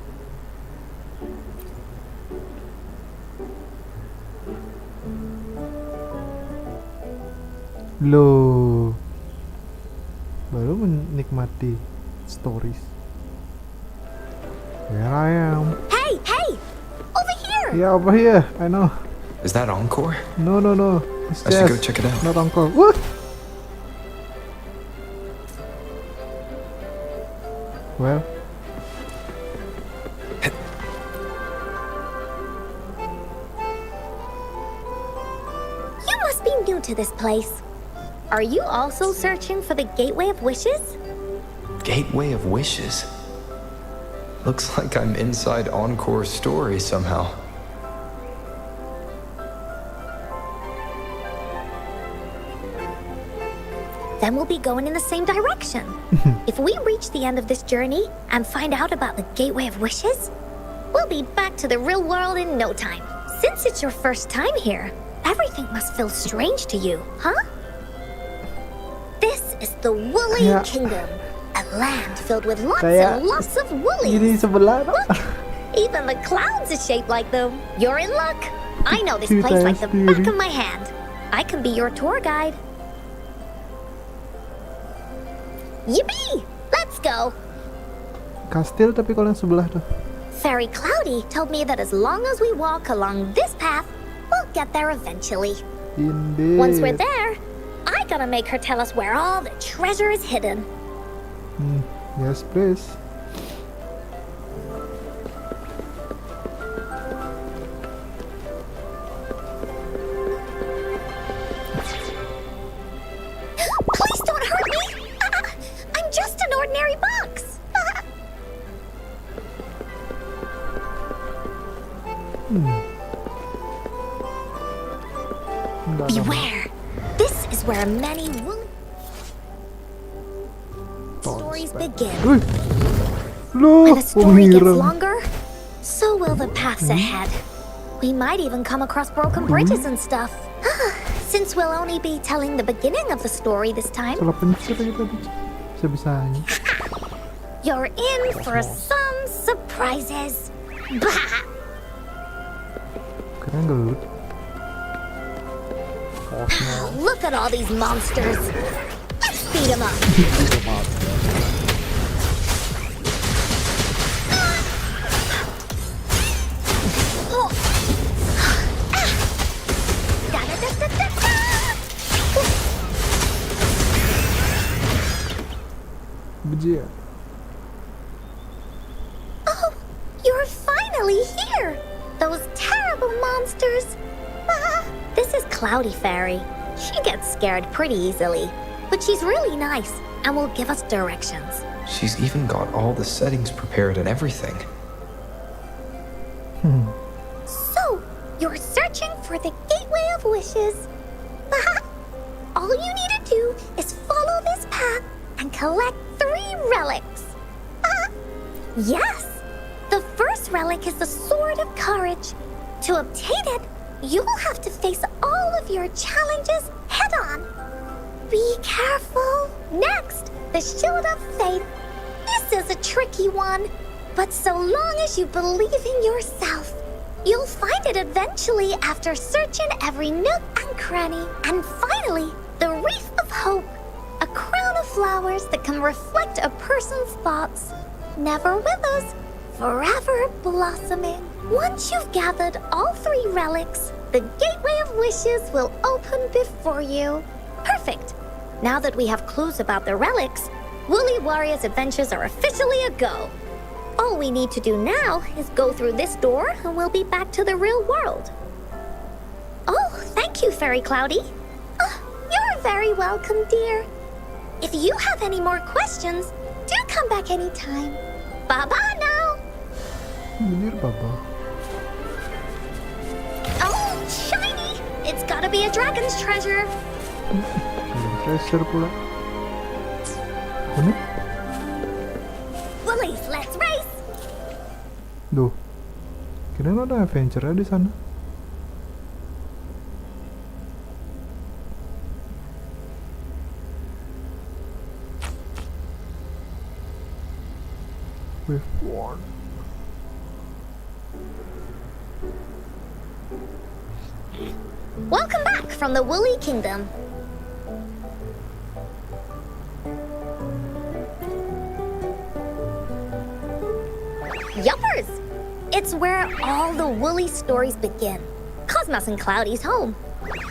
Loh, baru menikmati stories. Here I am. Hey, hey! Over here! Yeah, over here. I know. Is that Encore? No. It's I should go just check it out. not Encore. What? Well, You must be new to this place. Are you also searching for the Gateway of Wishes? Gateway of Wishes. Looks like I'm inside Encore's story somehow. Then we'll be going in the same direction. If we reach the end of this journey and find out about the Gateway of Wishes, we'll be back to the real world in no time. Since it's your first time here, everything must feel strange to you, huh? This is the Woolly Kayak- Kingdom, a land filled with lots Kayak- and lots of ini woolies. sebelah. Look, even the clouds are shaped like them. You're in luck. I know this Ceritanya place like the sendiri. back of my hand. I can be your tour guide. Yippee! Let's go! Kastil tapi kalau yang sebelah tuh. Fairy Cloudy told me that as long as we walk along this path, we'll get there eventually. Indeed. Once we're there, I gotta make her tell us where all the treasure is hidden. Yes, please. Please don't hurt me! I'm just an ordinary box! Enggak, Beware! This is where many woolly stories begin. Wih. Loh, When the story gets pengirang. longer, so will the paths ahead. We might even come across broken bridges and stuff. Since we'll only be telling the beginning of the story this time, Salah pencet lagi tadi. Bisa-bisanya. you're in for some surprises. Bah! Keren gelut. Look at all these monsters. Let's beat them up. Oh. Da-da-da-da-da-da. Bejia. Oh, you're finally here! Those terrible monsters! Ah, this is Cloudy Fairy. She gets scared pretty easily, but she's really nice and will give us directions. She's even got all the settings prepared and everything. So, you're searching for the Gateway of Wishes. All you need to do is follow this path and collect 3 relics. Yes! The first relic is the Sword of Courage. To obtain it, you will have to face all of your challenges head on. Be careful. Next, the Shield of Faith. This is a tricky one, but so long as you believe in yourself, you'll find it eventually after searching every nook and cranny. And finally, the Wreath of Hope, a crown of flowers that can reflect a person's thoughts. Never withers, forever blossoming. Once you've gathered all 3 relics, the Gateway of Wishes will open before you. Perfect. Now that we have clues about the relics, Woolly Warrior's adventures are officially a go. All we need to do now is go through this door and we'll be back to the real world. Oh, thank you, Fairy Cloudy. Oh, you're very welcome, dear. If you have any more questions, do come back anytime. Bye-bye now. Bener, Papa. Oh, shiny! It's gotta be a dragon's treasure. Treasure pula. Bener? Woolies, let's race! Duh. Kirain ada adventure di sana. With one. Welcome back from the Woolly Kingdom. Yuppers! It's where all the woolly stories begin. Cosmos and Cloudy's home.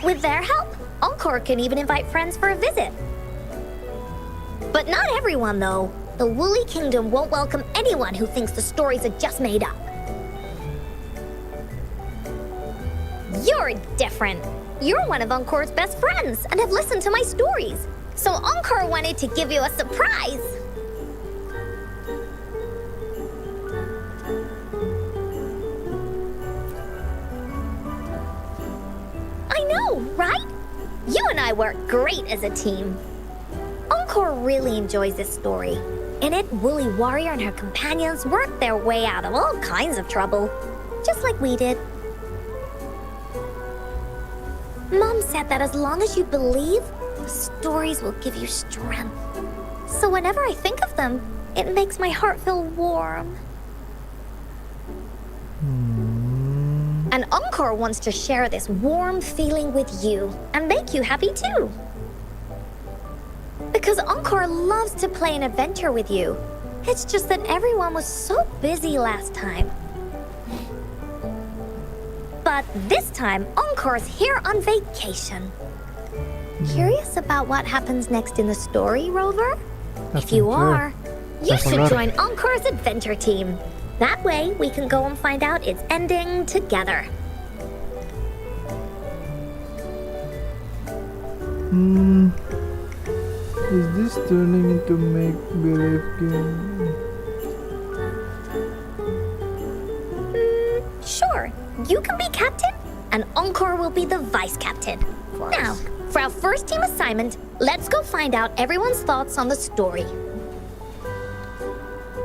With their help, Encore can even invite friends for a visit. But not everyone, though. The Woolly Kingdom won't welcome anyone who thinks the stories are just made up. You're different. You're one of Encore's best friends and have listened to my stories. So Encore wanted to give you a surprise. I know, right? You and I work great as a team. Encore really enjoys this story. In it, Woolly Warrior and her companions work their way out of all kinds of trouble, just like we did. Mom said that as long as you believe, the stories will give you strength. So whenever I think of them, it makes my heart feel warm. And Encore wants to share this warm feeling with you and make you happy too. Because Encore loves to play an adventure with you. It's just that everyone was so busy last time. But this time, Encore's here on vacation. Curious about what happens next in the story, Rover? If you are, you should join Encore's adventure team. That way, we can go and find out its ending together. Is this turning into make-believe game? Sure, you can be captain, and Encore will be the vice captain. Now, for our first team assignment, let's go find out everyone's thoughts on the story.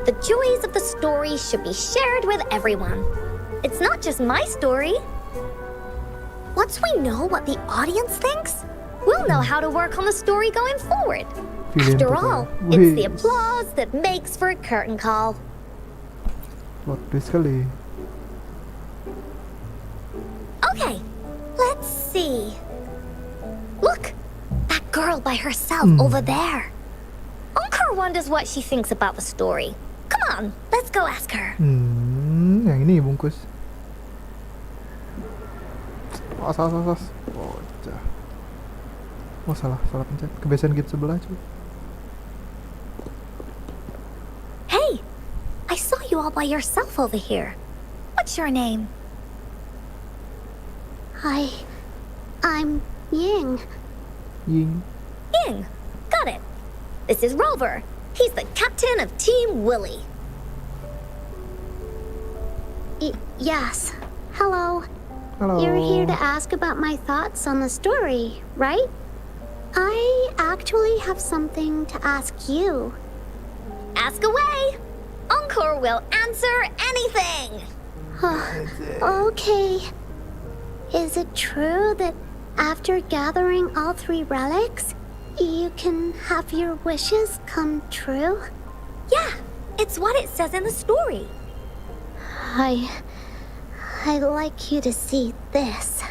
The joys of the story should be shared with everyone. It's not just my story. Once we know what the audience thinks, we'll know how to work on the story going forward. After all, it's the applause that makes for a curtain call. Plot twist sekali. Okay, let's see. Look, that girl by herself over there. Encore wonders what she thinks about the story. Come on, let's go ask her. Yang ini bungkus. Oh, salah. Oh, salah pencet. Kebiasaan gitu sebelah cuy. Hey, I saw you all by yourself over here. What's your name? I'm Ying. Ying. Ying. Got it. This is Rover. He's the captain of Team Willy. Yes. Hello. Hello. You're here to ask about my thoughts on the story, right? I actually have something to ask you. Ask away. Encore will answer anything. Okay. Is it true that after gathering all 3 relics, you can have your wishes come true? Yeah, it's what it says in the story. I'd like you to see this.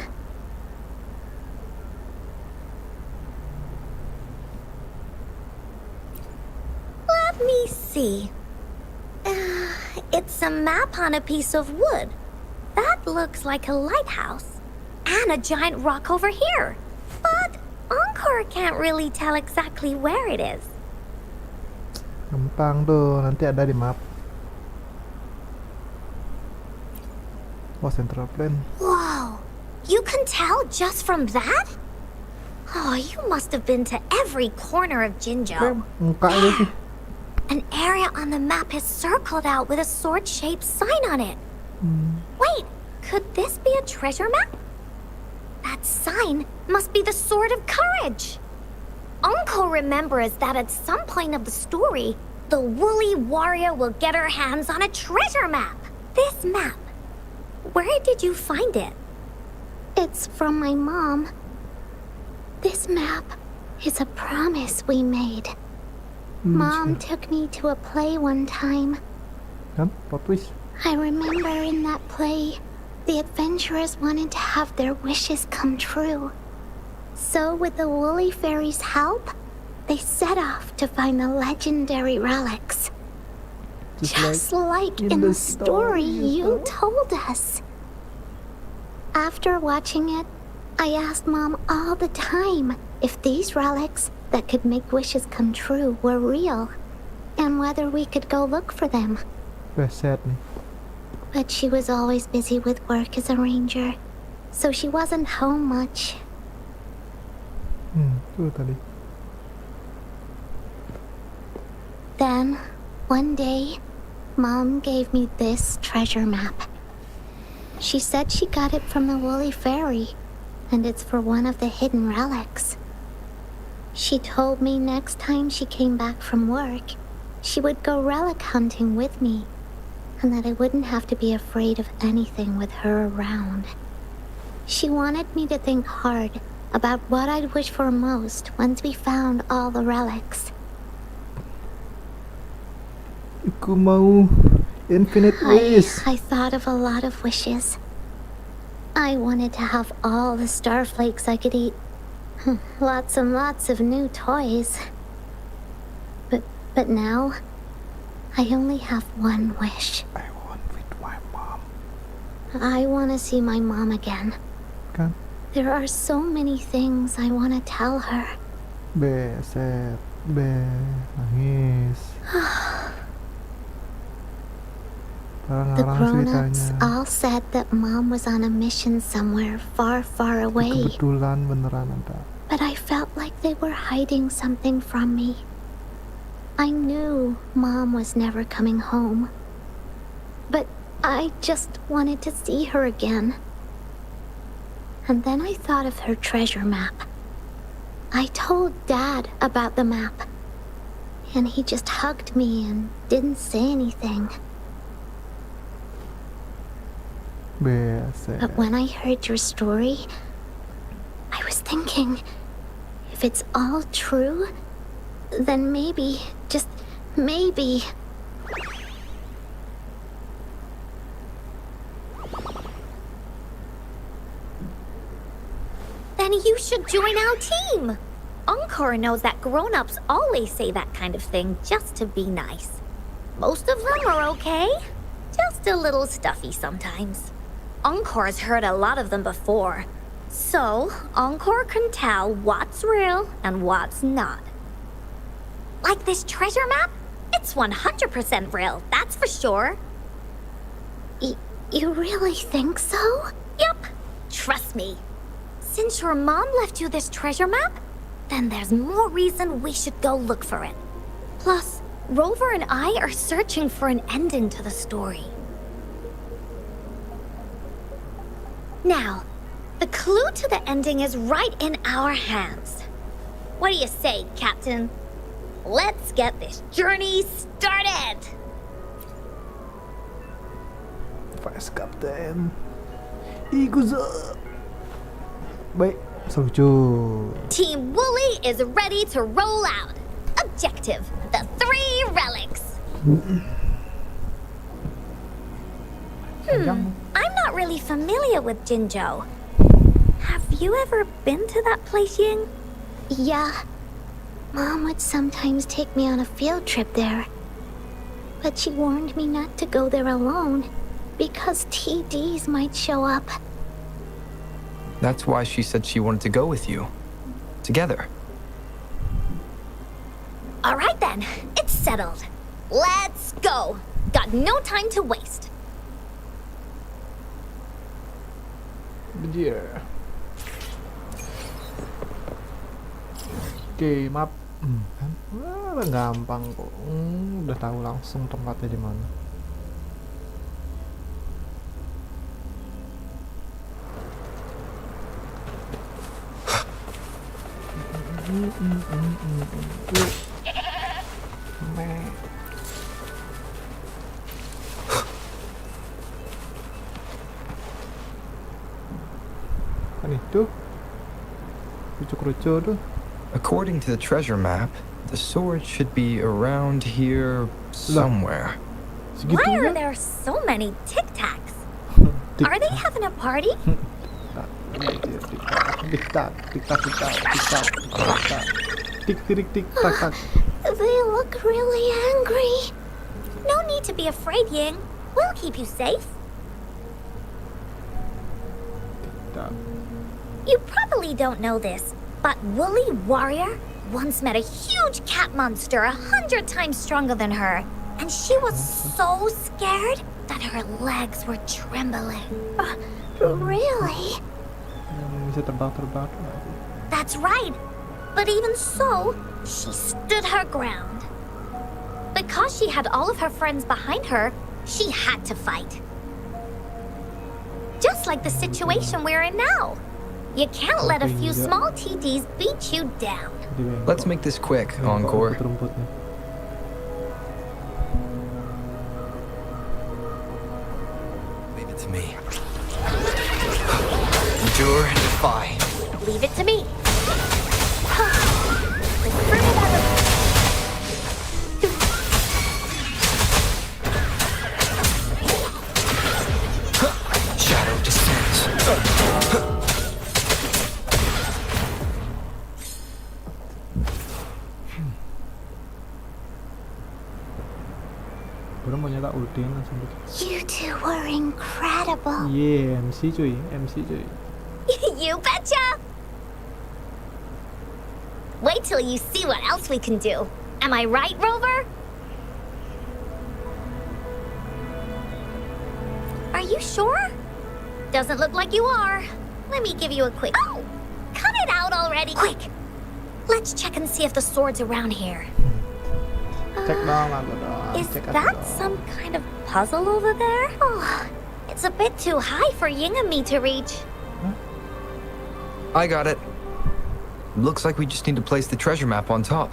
Let me see. It's a map on a piece of wood. That looks like a lighthouse. And a giant rock over here. But Encore can't really tell exactly where it is. Gampang tuh, nanti ada di map. Oh, central plane. Whoa, you can tell just from that? Oh, you must have been to every corner of Jinzhou. Muka itu sih. An area on the map is circled out with a sword-shaped sign on it. Wait, could this be a treasure map? That sign must be the Sword of Courage. Uncle remembers that at some point of the story, the Woolly Warrior will get her hands on a treasure map. This map, where did you find it? It's from my mom. This map is a promise we made. Mom took me to a play one time. Kan, plot twist. I remember in that play, the adventurers wanted to have their wishes come true. So with the Woolly Fairy's help, they set off to find the legendary relics. Just like in the story you told us. After watching it, I asked Mom all the time if these relics that could make wishes come true were real, and whether we could go look for them. Sad nih. But she was always busy with work as a ranger, so she wasn't home much. Tuh tadi. Then, one day, Mom gave me this treasure map. She said she got it from the Woolly Fairy, and it's for one of the hidden relics. She told me next time she came back from work, she would go relic hunting with me, and that I wouldn't have to be afraid of anything with her around. She wanted me to think hard about what I'd wish for most once we found all the relics. Aku mau infinite wish. I thought of a lot of wishes. I wanted to have all the starflakes I could eat. Lots and lots of new toys. But now, I only have one wish. I want with my mom. I want to see my mom again. Kan? There are so many things I want to tell her. Sad. Nangis. The grown-ups all said that Mom was on a mission somewhere far, far away. Kebetulan beneran ada. But I felt like they were hiding something from me. I knew Mom was never coming home. But I just wanted to see her again. And then I thought of her treasure map. I told Dad about the map. And he just hugged me and didn't say anything. Sad. But when I heard your story, I was thinking, if it's all true, then maybe, just maybe... Then you should join our team. Encore knows that grown-ups always say that kind of thing just to be nice. Most of them are okay, just a little stuffy sometimes. Encore's heard a lot of them before, so Encore can tell what's real and what's not. Like this treasure map? It's 100% real, that's for sure. You really think so? Yup, trust me. Since your mom left you this treasure map, then there's more reason we should go look for it. Plus, Rover and I are searching for an ending to the story. Now, the clue to the ending is right in our hands. What do you say, Captain? Let's get this journey started! Vice Captain. Iguza. Baik, selucu. Team Wooly is ready to roll out. Objective, the 3 relics. I'm not really familiar with Jinzhou. Have you ever been to that place, Ying? Yeah. Mom would sometimes take me on a field trip there. But she warned me not to go there alone, because TDs might show up. That's why she said she wanted to go with you. Together. All right then, it's settled. Let's go. Got no time to waste. Mengejar. Oke, map. Kan? Wah, gampang kok. Udah tahu langsung tempatnya di mana. Itu rucuk-rucuk tuh. According to the treasure map, the sword should be around here somewhere. Why are there so many tic-tacs? Are they having a party? Tik-tak, tik-tak, tik-tak, tik-tak, tik-tak. Tik-tik-tik-tak-tak. They look really angry. No need to be afraid, Ying. We'll keep you safe. You probably don't know this, but Woolly Warrior once met a huge cat monster 100 times stronger than her. And she was so scared that her legs were trembling. Really? Bisa terbang-terbang. That's right. But even so, she stood her ground. Because she had all of her friends behind her, she had to fight. Just like the situation we're in now. You can't let a few small TTs beat you down. Let's make this quick, Encore. Leave it to me. Endure and defy. Leave it to me. Let's bring it out of... Shadow descends. Baru mau nyala ultiin langsung dikit. You two were incredible. Yeah, MC cuy, MC cuy. You betcha! Wait till you see what else we can do. Am I right, Rover? Are you sure? Doesn't look like you are. Let me give you a quick... Oh! Cut it out already! Quick! Let's check and see if the sword's around here. Cek dong aku dong. Is Cek aku that dong. some kind of puzzle over there? Oh, it's a bit too high for Ying and me to reach. I got it. Looks like we just need to place the treasure map on top.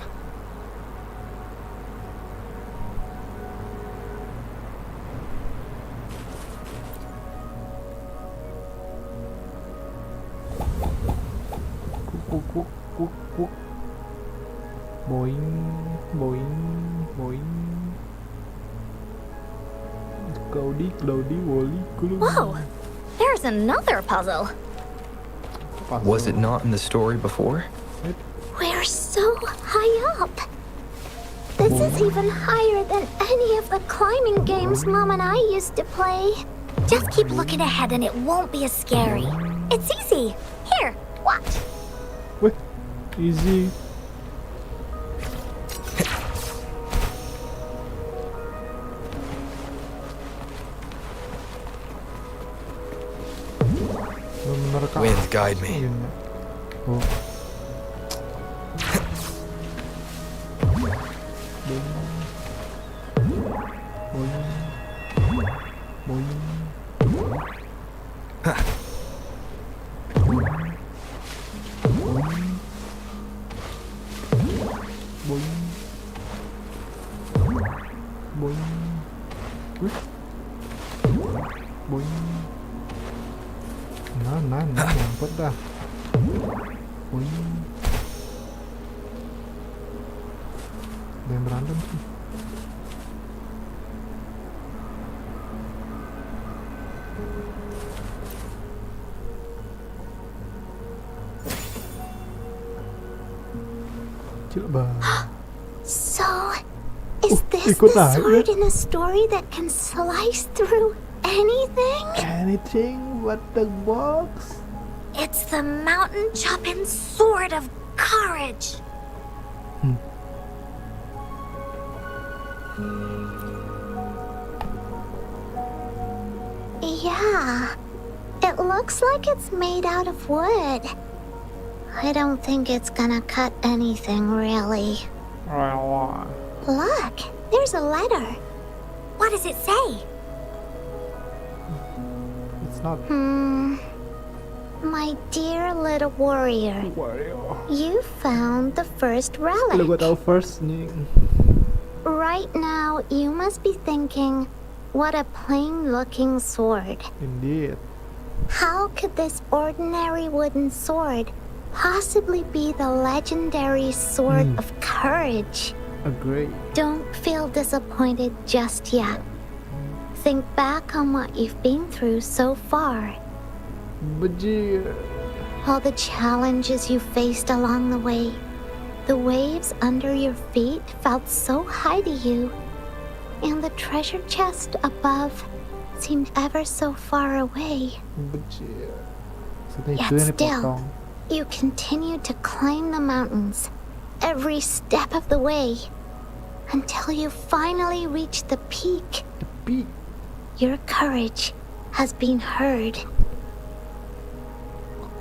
Kuk kuk kuk kuk. Boing, boing, boing. Cloudy, cloudy, Wally, cloudy. Whoa! There's another puzzle. Was it not in the story before? We're so high up. This is even higher than any of the climbing games Mom and I used to play. Just keep looking ahead and it won't be as scary. It's easy. Here, watch. Wih, easy. Bener-bener kak. Wind, guide me. Oh. Nah, nyangkut dah. Boing. Ada yang berantem sih. Kecil banget. So, is this ikut the aja. sword in a story that can slice through anything? Anything but the box. It's the mountain chopping sword of courage. Yeah, it looks like it's made out of wood. I don't think it's gonna cut anything, really. Look, there's a letter. What does it say? It's not My dear little warrior, Wario. you found the first relic. Lu gua tahu first nih. Right now, you must be thinking, what a plain-looking sword. Indeed. How could this ordinary wooden sword possibly be the legendary sword of courage? Agree. Don't feel disappointed just yet. Think back on what you've been through so far. Bajir. All the challenges you faced along the way. The waves under your feet felt so high to you. And the treasure chest above seemed ever so far away. Bajir. Maksudnya itu Yet yang still, dipotong. you continue to climb the mountains every step of the way until you finally reach the peak. The peak. Your courage has been heard.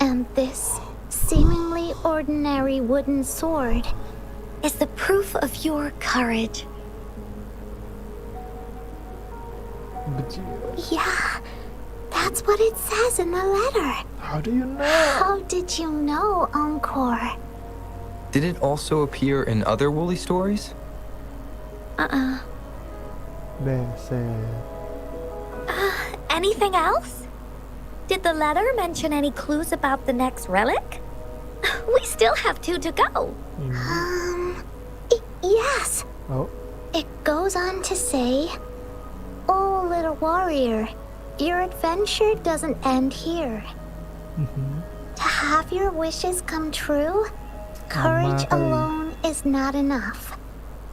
And this seemingly ordinary wooden sword Is the proof of your courage. Yeah, that's what it says in the letter. How do you know? How did you know, Encore? Did it also appear in other Woolly stories? Beset. Anything else? Did the letter mention any clues about the next relic? We still have 2 to go. Yes. Oh, It goes on to say, "Oh, little warrior, your adventure doesn't end here. To have your wishes come true, courage Amai. alone is not enough.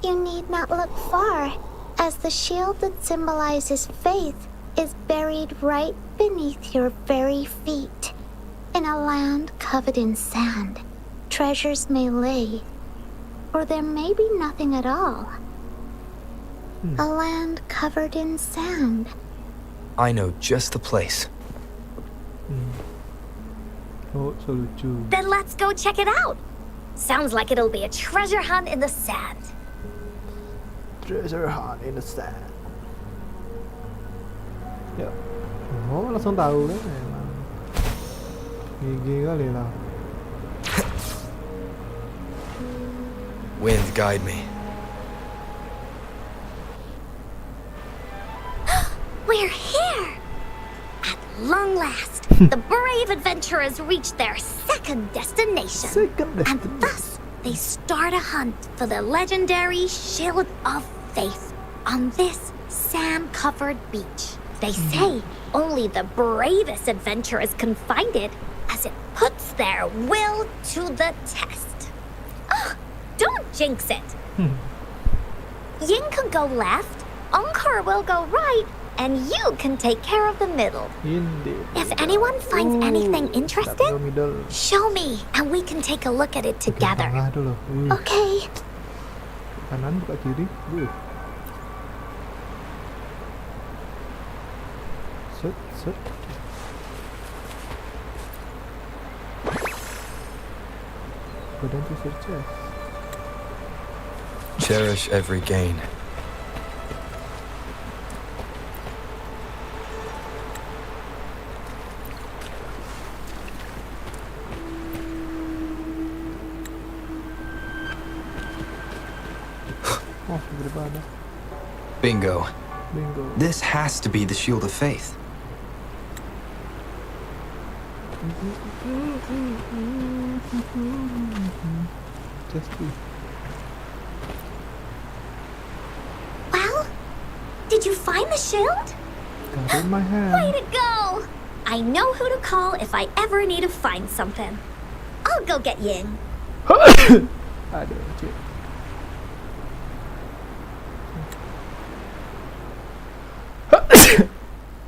You need not look far, as the shield that symbolizes faith is buried right beneath your very feet. In a land covered in sand, treasures may lay, or there may be nothing at all. A land covered in sand." I know just the place. oh, so lucu. Then let's go check it out. Sounds like it'll be a treasure hunt in the sand. Treasure hunt in the sand. Ya, oh langsung tahu kan emang. Gigi kali lah. Wind, guide me. We're here! At long last, the brave adventurers reach their second destination. Second And destination. thus, they start a hunt for the legendary Shield of Faith on this sand-covered beach. They say only the bravest adventurers can find it, as it puts their will to the test. Oh, don't jinx it. Yin can go left, Encore will go right, and you can take care of the middle. Indeed. If anyone finds anything interesting, Middle. show me, and we can take a look at it together. Tengah dulu. Okay. Kanan buka kiri. Set, set. Go down to your chest. Cherish every gain. Oh, berbeda. Bingo. Bingo. This has to be the Shield of Faith. Just be. Well, did you find the shield? Got it in my Way hand. to go! I know who to call if I ever need to find something. I'll go get Ying. Aduh, cik.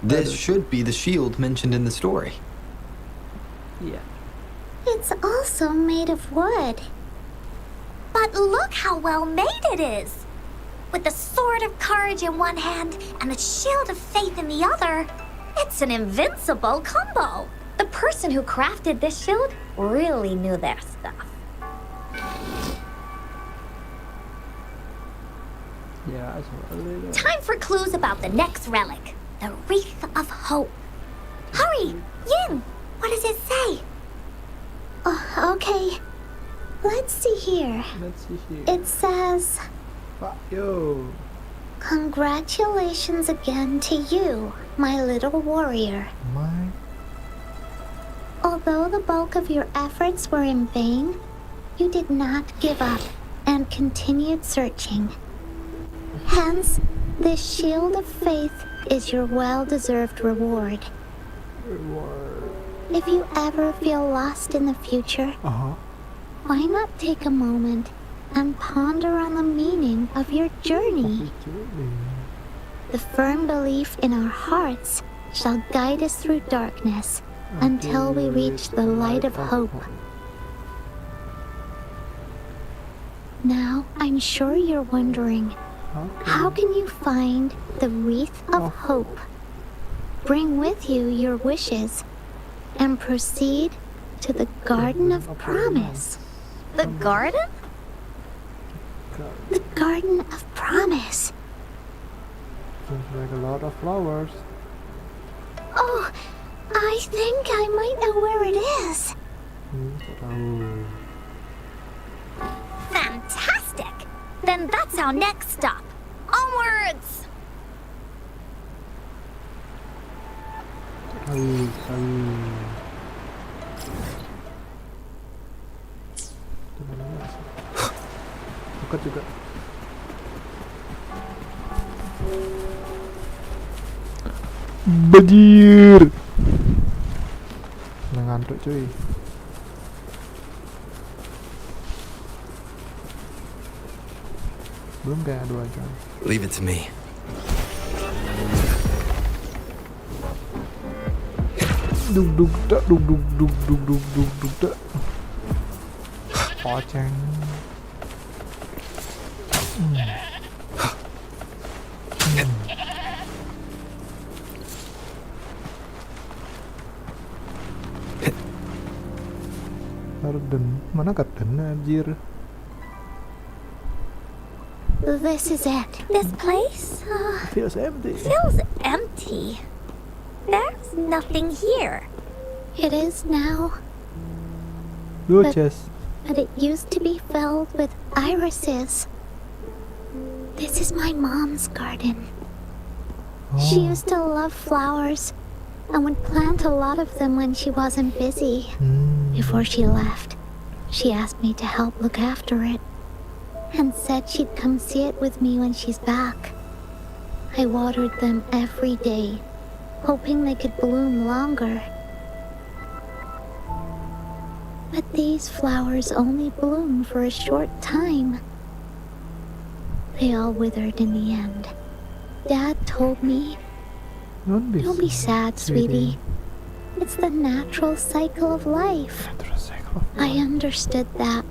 This should be the shield mentioned in the story. Yeah. It's also made of wood. But look how well made it is! With the sword of courage in one hand and the shield of faith in the other, it's an invincible combo. The person who crafted this shield really knew their stuff. Ya, soalnya. Time for clues about the next relic, the Wreath of Hope. Hurry, Yin! What does it say? Oh, okay. Let's see here. Let's see here. It says, Pak, yo. "Congratulations again to you, my little warrior. My. Although the bulk of your efforts were in vain, you did not give up and continued searching. Hence, this shield of faith is your well-deserved reward. Reward. If you ever feel lost in the future, Uh-huh. why not take a moment and ponder on the meaning of your journey? The firm belief in our hearts shall guide us through darkness until we reach the light of hope. Now, I'm sure you're wondering, how can you find the wreath of hope? Bring with you your wishes and proceed to the Garden of Promise. The garden? The Garden of Promise. Seems like a lot of flowers. Oh, I think I might know where it is. Tahu. Fantastic! Then that's our next stop. Onwards! Tahu. Dekat juga. Banjir. Udah ngantuk cuy. Belum kayak 2 jam. Leave it to me. Dug dug dak dug dug dug dug dug dug dug dak. Poceng. Garden, mana garden anjir? This is it. This place Feels empty. feels empty. There's nothing here. It is now, Luces. but it used to be filled with irises. This is my mom's garden. She used to love flowers and would plant a lot of them when she wasn't busy. Before she left, she asked me to help look after it and said she'd come see it with me when she's back. I watered them every day, hoping they could bloom longer. But these flowers only bloom for a short time. They all withered in the end. Dad told me, Don't "Don't be sad, sweetie. It's the natural cycle of life." I understood that,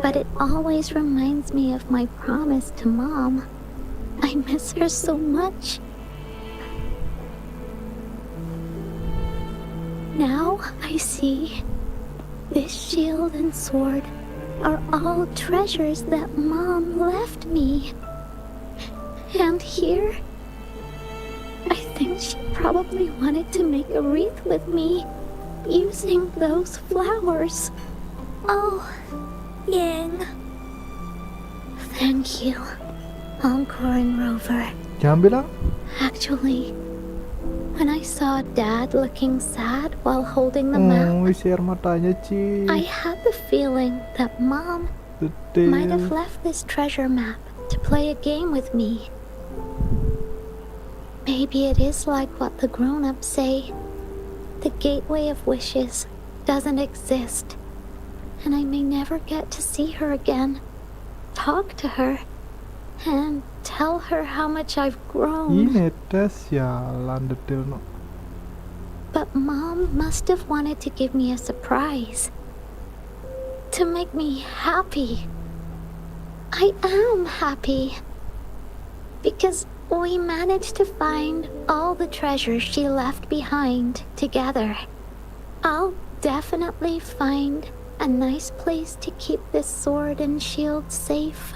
but it always reminds me of my promise to Mom. I miss her so much. Now I see this shield and sword are all treasures that Mom left me. And here, I think she probably wanted to make a wreath with me using those flowers. Oh, Ying. Thank you, Encore and Rover. Jangan bilang. Actually, when I saw Dad looking sad while holding the map, Oh, isi air matanya, Ci. I had the feeling that Mom might have left this treasure map to play a game with me. Maybe it is like what the grown-ups say. The gateway of wishes doesn't exist, and I may never get to see her again, talk to her, and tell her how much I've grown. Ini tes sialan detail no. But Mom must have wanted to give me a surprise. To make me happy. I am happy. Because we managed to find all the treasures she left behind together. I'll definitely find a nice place to keep this sword and shield safe.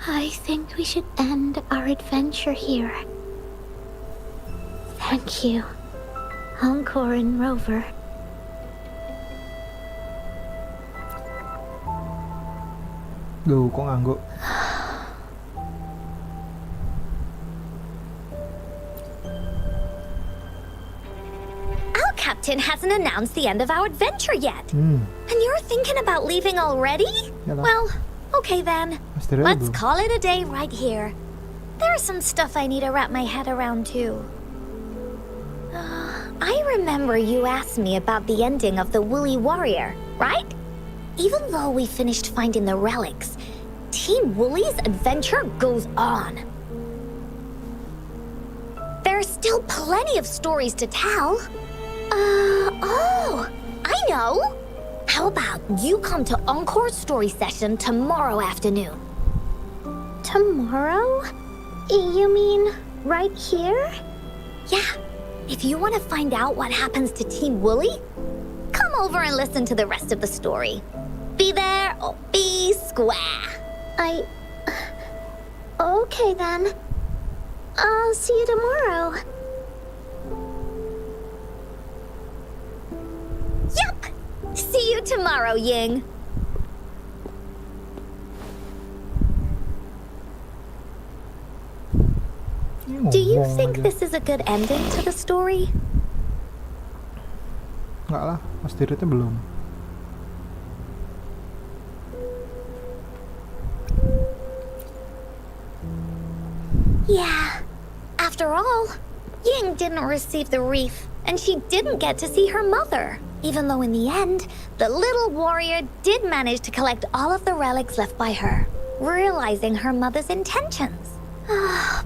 I think we should end our adventure here. Thank you, Encore and Rover. Duh, kok ngangguk? Our captain hasn't announced the end of our adventure yet. And you're thinking about leaving already? Yalah. Well, okay then. Pasti rela Let's belum? call it a day right here. There's some stuff I need to wrap my head around too. I remember you asked me about the ending of the Woolly Warrior, right? Even though we finished finding the relics, Team Woolly's adventure goes on. There's still plenty of stories to tell. Oh, I know. How about you come to Encore story session tomorrow afternoon? Tomorrow? You mean right here? Yeah, if you want to find out what happens to Team Wooly, come over and listen to the rest of the story. Be there or be square. Okay then. I'll see you tomorrow. Yup! See you tomorrow, Ying. Do you Ngomong think aja. this is a good ending to the story? Nggak lah, Mas Diritnya belum. Yeah. After all, Ying didn't receive the wreath, and she didn't get to see her mother. Even though in the end, the little warrior did manage to collect all of the relics left by her, realizing her mother's intentions.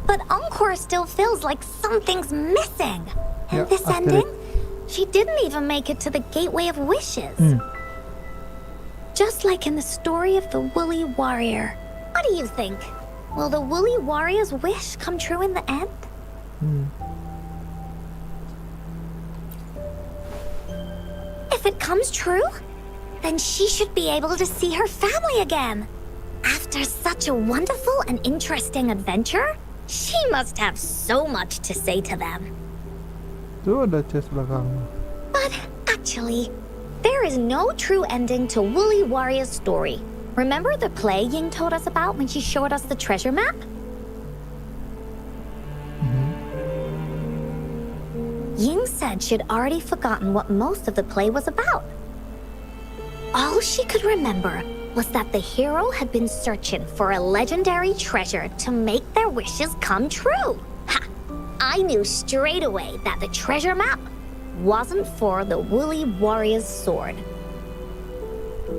But Encore still feels like something's missing. In Yeah, this Astrid. ending, she didn't even make it to the Gateway of Wishes. Just like in the story of the Woolly Warrior. What do you think? Will the Woolly Warrior's wish come true in the end? If it comes true, then she should be able to see her family again. After such a wonderful and interesting adventure, she must have so much to say to them. Tuh ada chest belakangnya. But actually, there is no true ending to Woolly Warrior's story. Remember the play Ying told us about when she showed us the treasure map? Ying said she'd already forgotten what most of the play was about. All she could remember was that the hero had been searching for a legendary treasure to make their wishes come true. Ha! I knew straight away that the treasure map wasn't for the Woolly Warrior's sword.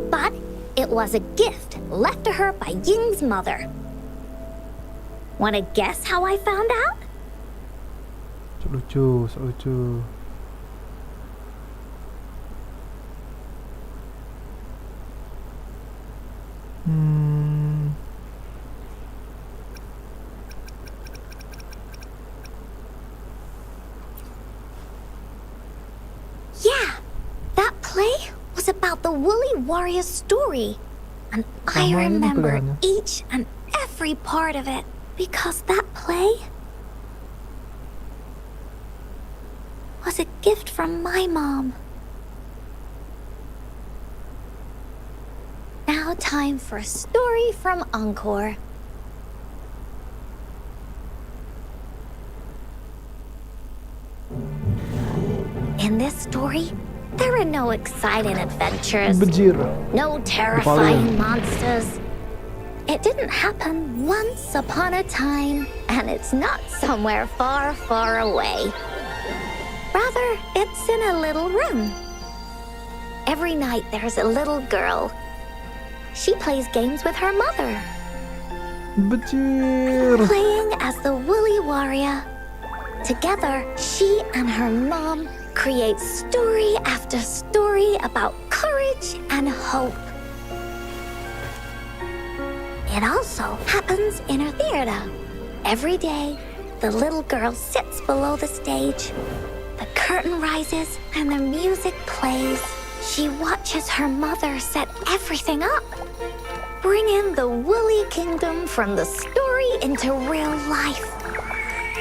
But it was a gift left to her by Ying's mother. Wanna guess how I found out? Lucu, lucu. Yeah, that play was about the Woolly Warrior's story. And I Sama ini remember pilihannya. each and every part of it because that play was a gift from my mom. Now time for a story from Encore. In this story, there are no exciting adventures, Bejir. no terrifying monsters. It didn't happen once upon a time, and it's not somewhere far, far away. Rather, it's in a little room. Every night there's a little girl. She plays games with her mother, Bejir. playing as the Woolly Warrior. Together, she and her mom create story after story about courage and hope. It also happens in her theater. Every day, the little girl sits below the stage. The curtain rises and the music plays. She watches her mother set everything up, bring in the Woolly Kingdom from the story into real life.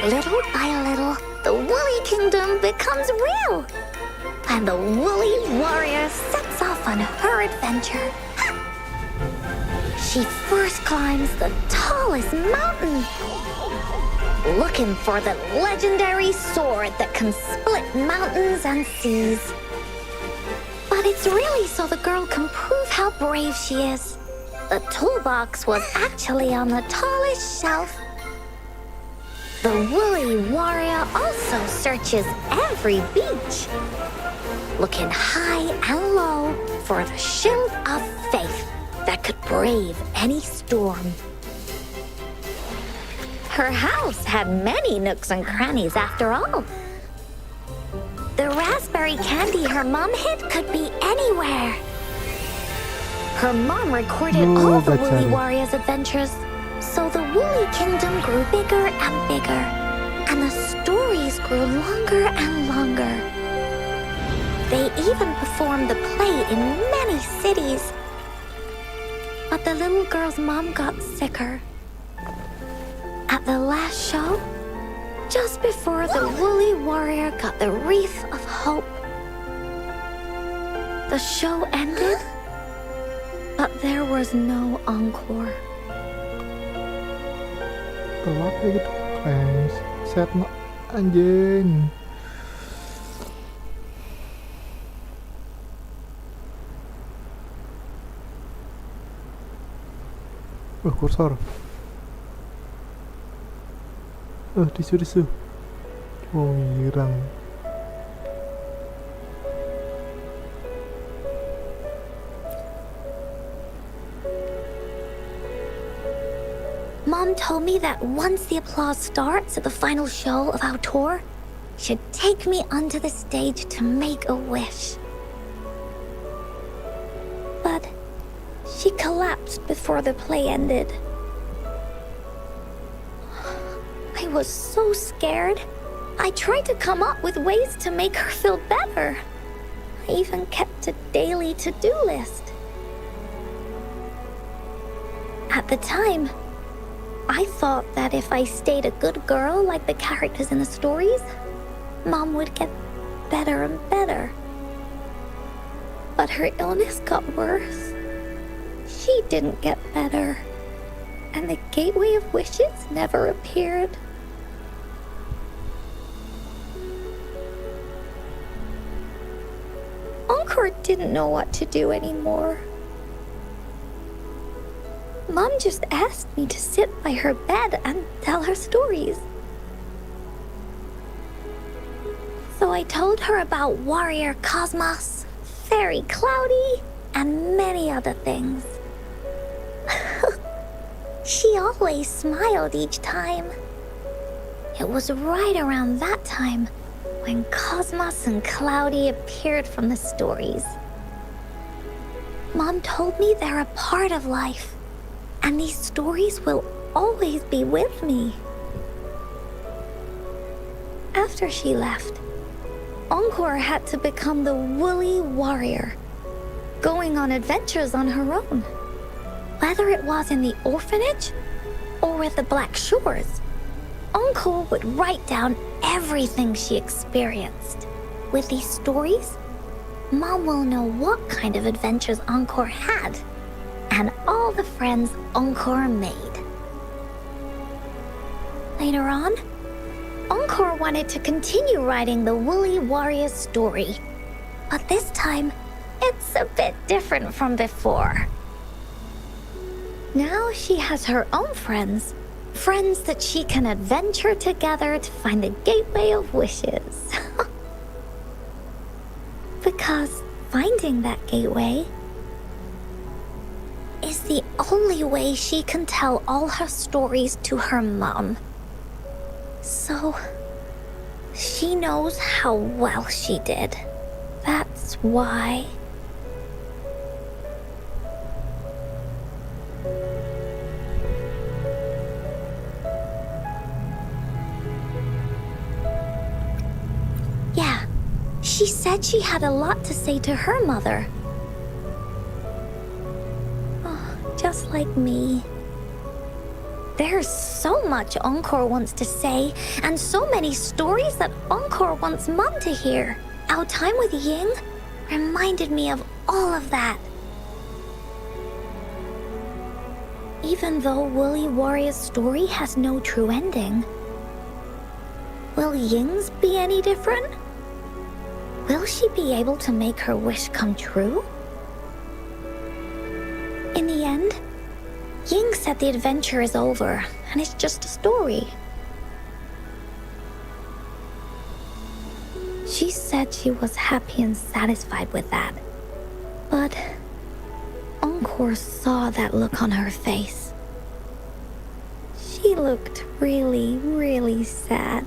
Little by little, the Woolly Kingdom becomes real, and the Woolly Warrior sets off on her adventure. She first climbs the tallest mountain, looking for the legendary sword that can split mountains and seas. But it's really so the girl can prove how brave she is. The toolbox was actually on the tallest shelf. The Woolly Warrior also searches every beach, looking high and low for the shield of faith that could brave any storm. Her house had many nooks and crannies after all. The raspberry fairy candy her mom hid could be anywhere. Her mom recorded Oh, all the that's Woolly sad. Warriors' adventures, so the Woolly Kingdom grew bigger and bigger, and the stories grew longer and longer. They even performed the play in many cities. But the little girl's mom got sicker. At the last show, just before the Woolly Warrior got the wreath of hope, the show ended, but there was no encore. Telat ya gitu. Guys, set no anjing. Kursor. Disu. Oh, ngirang. Mom told me that once the applause starts at the final show of our tour, she'd take me onto the stage to make a wish. But she collapsed before the play ended. I was so scared. I tried to come up with ways to make her feel better. I even kept a daily to-do list. At the time, I thought that if I stayed a good girl like the characters in the stories, Mom would get better and better. But her illness got worse. She didn't get better. And the Gateway of Wishes never appeared. Encore didn't know what to do anymore. Mom just asked me to sit by her bed and tell her stories. So I told her about Warrior Cosmos, Fairy Cloudy, and many other things. She always smiled each time. It was right around that time when Cosmos and Cloudy appeared from the stories. Mom told me they're a part of life, and these stories will always be with me. After she left, Encore had to become the Woolly Warrior, going on adventures on her own. Whether it was in the orphanage or with the Black Shores, Encore would write down everything she experienced. With these stories, Mom will know what kind of adventures Encore had and all the friends Encore made. Later on, Encore wanted to continue writing the Woolly Warrior story, but this time, it's a bit different from before. Now she has her own friends that she can adventure together to find the Gateway of Wishes. Because finding that gateway is the only way she can tell all her stories to her mom. So, she knows how well she did. That's why. Yeah, she said she had a lot to say to her mother. Oh, just like me. There's so much Encore wants to say, and so many stories that Encore wants Mom to hear. Our time with Ying reminded me of all of that. Even though Woolly Warrior's story has no true ending, will Ying's be any different? Will she be able to make her wish come true? In the end, Ying said the adventure is over, and it's just a story. She said she was happy and satisfied with that. But Encore saw that look on her face. She looked really, really sad.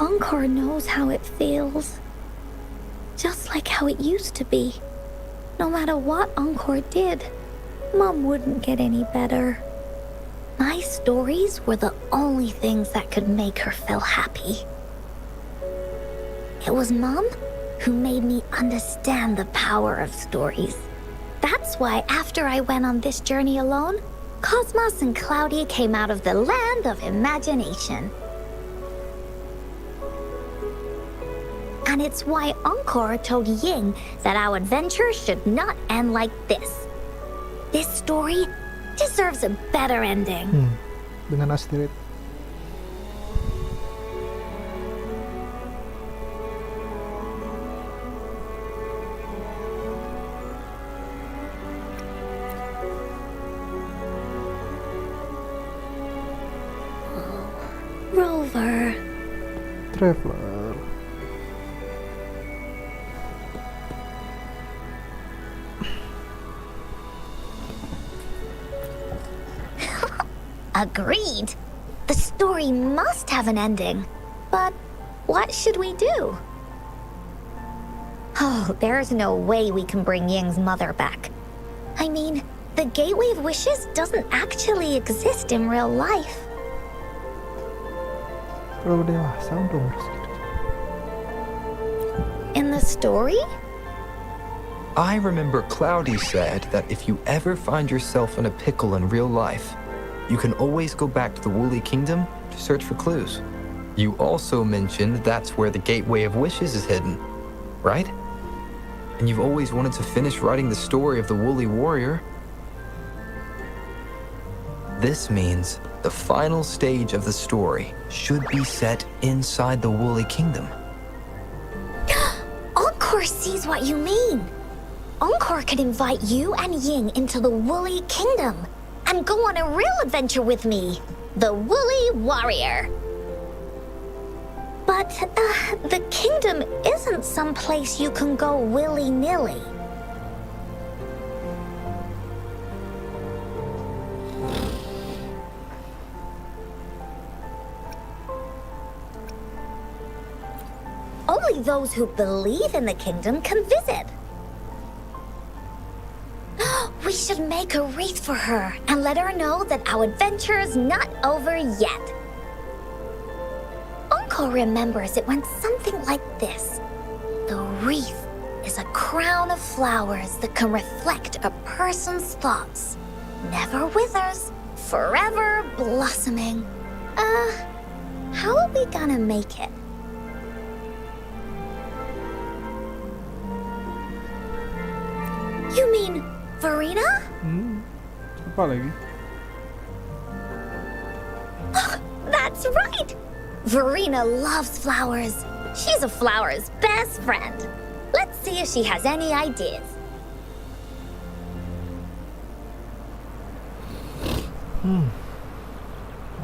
Encore knows how it feels. Just like how it used to be. No matter what Encore did, Mom wouldn't get any better. My stories were the only things that could make her feel happy. It was Mom who made me understand the power of stories. That's why after I went on this journey alone, Cosmos and Cloudy came out of the land of imagination. And it's why Encore told Ying that our adventure should not end like this. This story deserves a better ending. Dengan Asteroid. Rover. Traveler. Agreed. The story must have an ending. But what should we do? Oh, there's no way we can bring Ying's mother back. I mean, the Gateway of Wishes doesn't actually exist in real life. Terlalu dewasa untuk ngurus gitu. In the story? I remember Cloudy said that if you ever find yourself in a pickle in real life, you can always go back to the Woolly Kingdom to search for clues. You also mentioned that's where the Gateway of Wishes is hidden, right? And you've always wanted to finish writing the story of the Woolly Warrior. This means the final stage of the story should be set inside the Woolly Kingdom. Encore sees what you mean. Encore could invite you and Ying into the Woolly Kingdom and go on a real adventure with me, the Woolly Warrior. But the kingdom isn't some place you can go willy-nilly. Only those who believe in the kingdom can visit. We should make a wreath for her and let her know that our adventure is not over yet. Uncle remembers it went something like this. The wreath is a crown of flowers that can reflect a person's thoughts. Never withers, forever blossoming. How are we gonna make it? You mean Verena? Apa lagi? That's right! Verena loves flowers. She's a flower's best friend. Let's see if she has any ideas.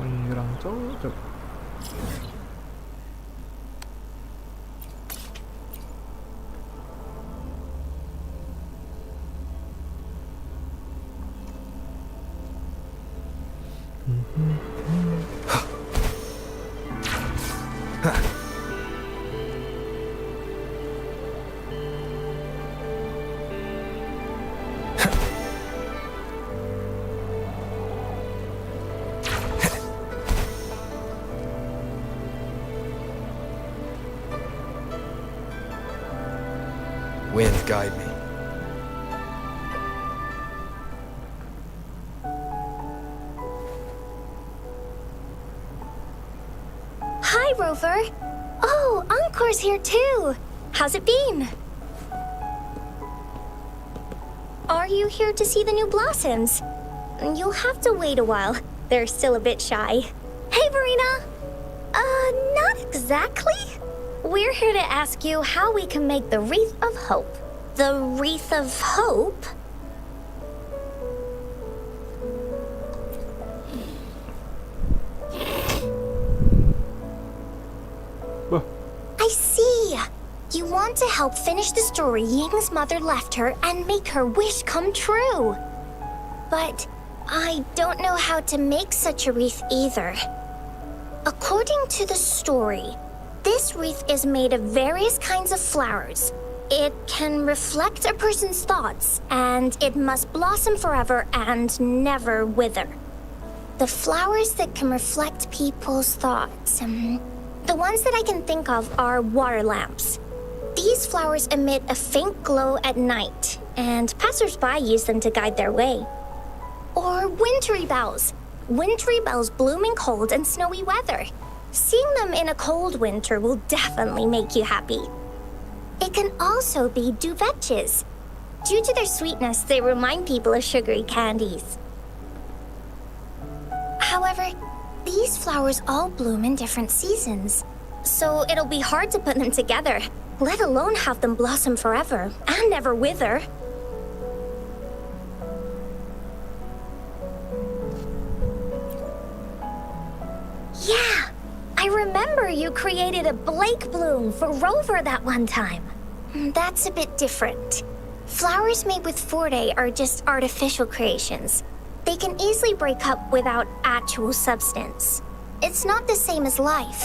Menyerang cocok. Wind, guide me. Hi, Rover. Oh, Encore's here too. How's it been? Are you here to see the new blossoms? You'll have to wait a while. They're still a bit shy. Hey, Verena. Not exactly. We're here to ask you how we can make the Wreath of Hope. The Wreath of Hope? I see. You want to help finish the story Ying's mother left her and make her wish come true. But I don't know how to make such a wreath either. According to the story, This wreath is made of various kinds of flowers. It can reflect a person's thoughts, and it must blossom forever and never wither. The flowers that can reflect people's thoughts. The ones that I can think of are water lamps. These flowers emit a faint glow at night, and passers-by use them to guide their way. Or wintry bells. Wintry bells bloom in cold and snowy weather. Seeing them in a cold winter will definitely make you happy. It can also be duvetches. Due to their sweetness, they remind people of sugary candies. However, these flowers all bloom in different seasons, so it'll be hard to put them together, let alone have them blossom forever and never wither. Yeah, I remember you created a Blake bloom for Rover that one time. That's a bit different. Flowers made with Forte are just artificial creations. They can easily break up without actual substance. It's not the same as life.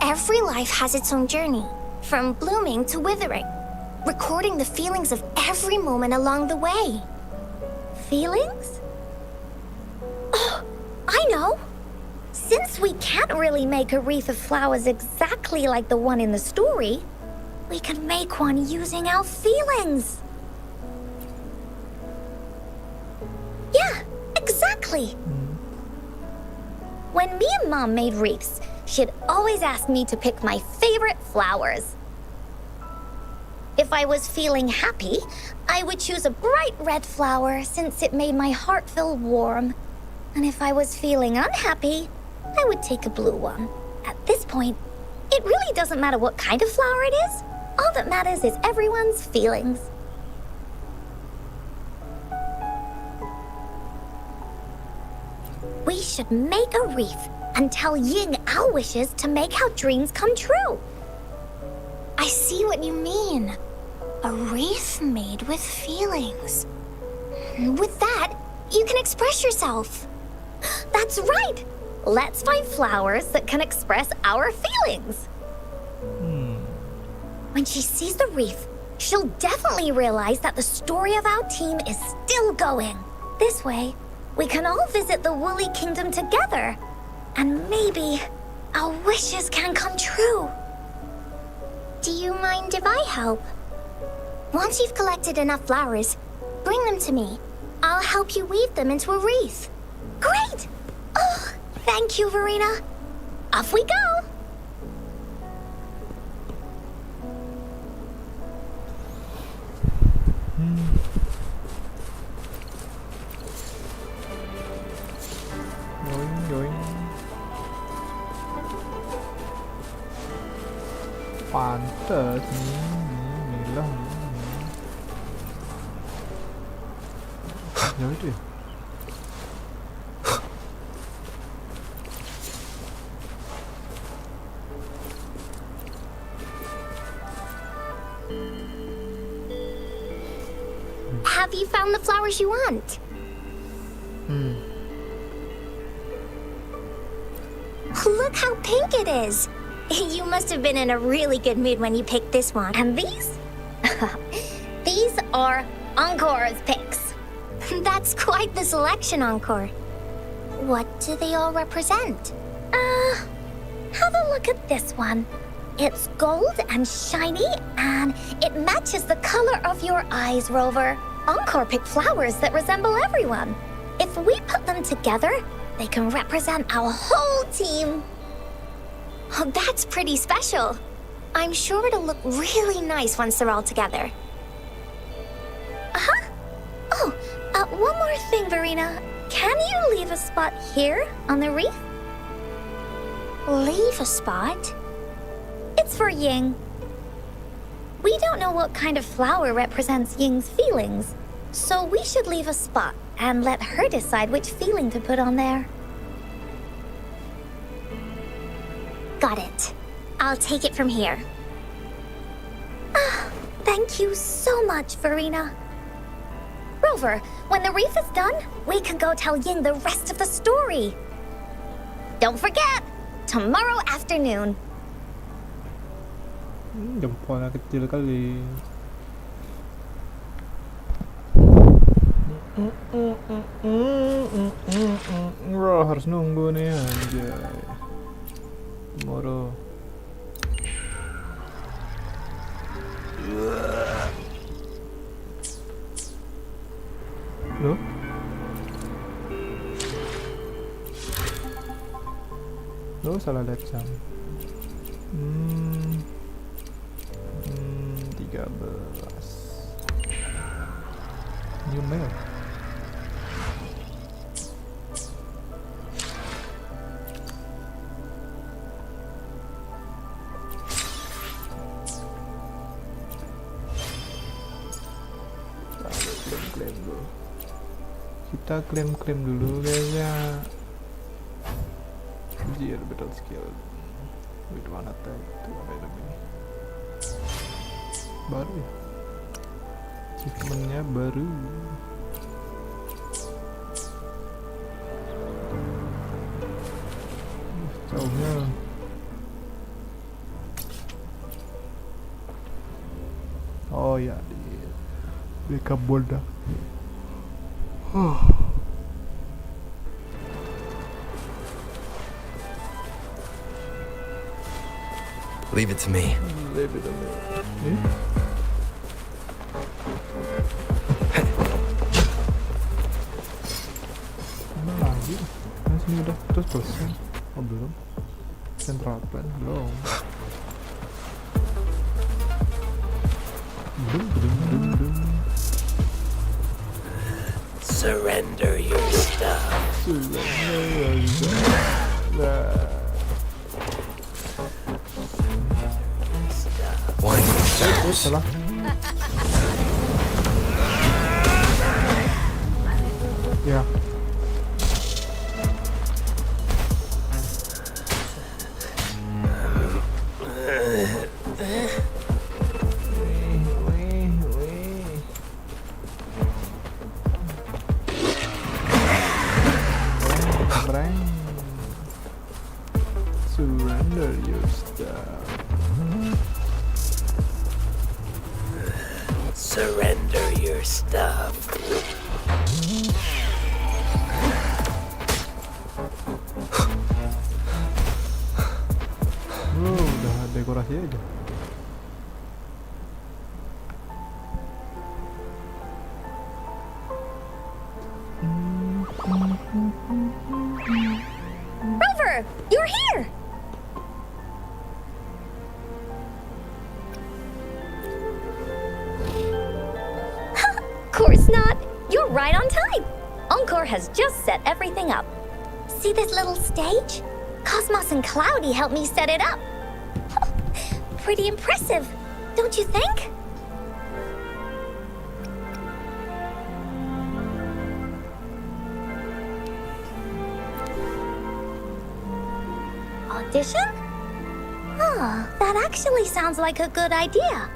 Every life has its own journey, from blooming to withering, recording the feelings of every moment along the way. Feelings? Oh, I know! Since we can't really make a wreath of flowers exactly like the one in the story, we could make one using our feelings. Yeah, exactly. When me and Mom made wreaths, she'd always ask me to pick my favorite flowers. If I was feeling happy, I would choose a bright red flower since it made my heart feel warm. And if I was feeling unhappy, I would take a blue one. At this point, it really doesn't matter what kind of flower it is. All that matters is everyone's feelings. We should make a wreath and tell Ying our wishes to make our dreams come true. I see what you mean. A wreath made with feelings. With that, you can express yourself. That's right! Let's find flowers that can express our feelings. When she sees the wreath, she'll definitely realize that the story of our team is still going. This way, we can all visit the Woolly Kingdom together, and maybe our wishes can come true. Do you mind if I help? Once you've collected enough flowers, bring them to me. I'll help you weave them into a wreath. Great! Oh, thank you, Verena. Off we go! Pantes Mila ya itu ya. Have you found the flowers you want? Look how pink it is. You must have been in a really good mood when you picked this one. And these? These are Encore's picks. That's quite the selection, Encore. What do they all represent? Have a look at this one. It's gold and shiny, and it matches the color of your eyes, Rover. Encore picked flowers that resemble everyone. If we put them together, they can represent our whole team. Oh, that's pretty special. I'm sure it'll look really nice once they're all together. Oh, one more thing, Verena. Can you leave a spot here on the wreath? Leave a spot? It's for Ying. We don't know what kind of flower represents Ying's feelings, so we should leave a spot and let her decide which feeling to put on there. Got it. I'll take it from here. Thank you so much, Verena. Rover, when the wreath is done, we can go tell Ying the rest of the story. Don't forget, tomorrow afternoon. Jempolnya kecil kali. Wah, harus nunggu nih anjay. Tomorrow. Loh? Loh, salah lihat jam. 13. New mail. Klaim dulu. Kita klaim dulu kayaknya. Mengejar battle skill with one attack to an enemy. Baru ya, achievementnya baru. Jauhnya. Oh ya, di backup boulder. Leave it to me. Leave it to me. Mana lagi? Nah, sini udah terus selesai. Oh belum. Central plan belum. Belum. Surrender your stuff. One Salah. Ya. Surrender your stuff. Surrender your stuff. Udah dekorasi aja. Rover, you're here! Course not. You're right on time. Encore has just set everything up. See this little stage? Cosmos and Cloudy helped me set it up. Pretty impressive, don't you think? Audition? Oh, that actually sounds like a good idea.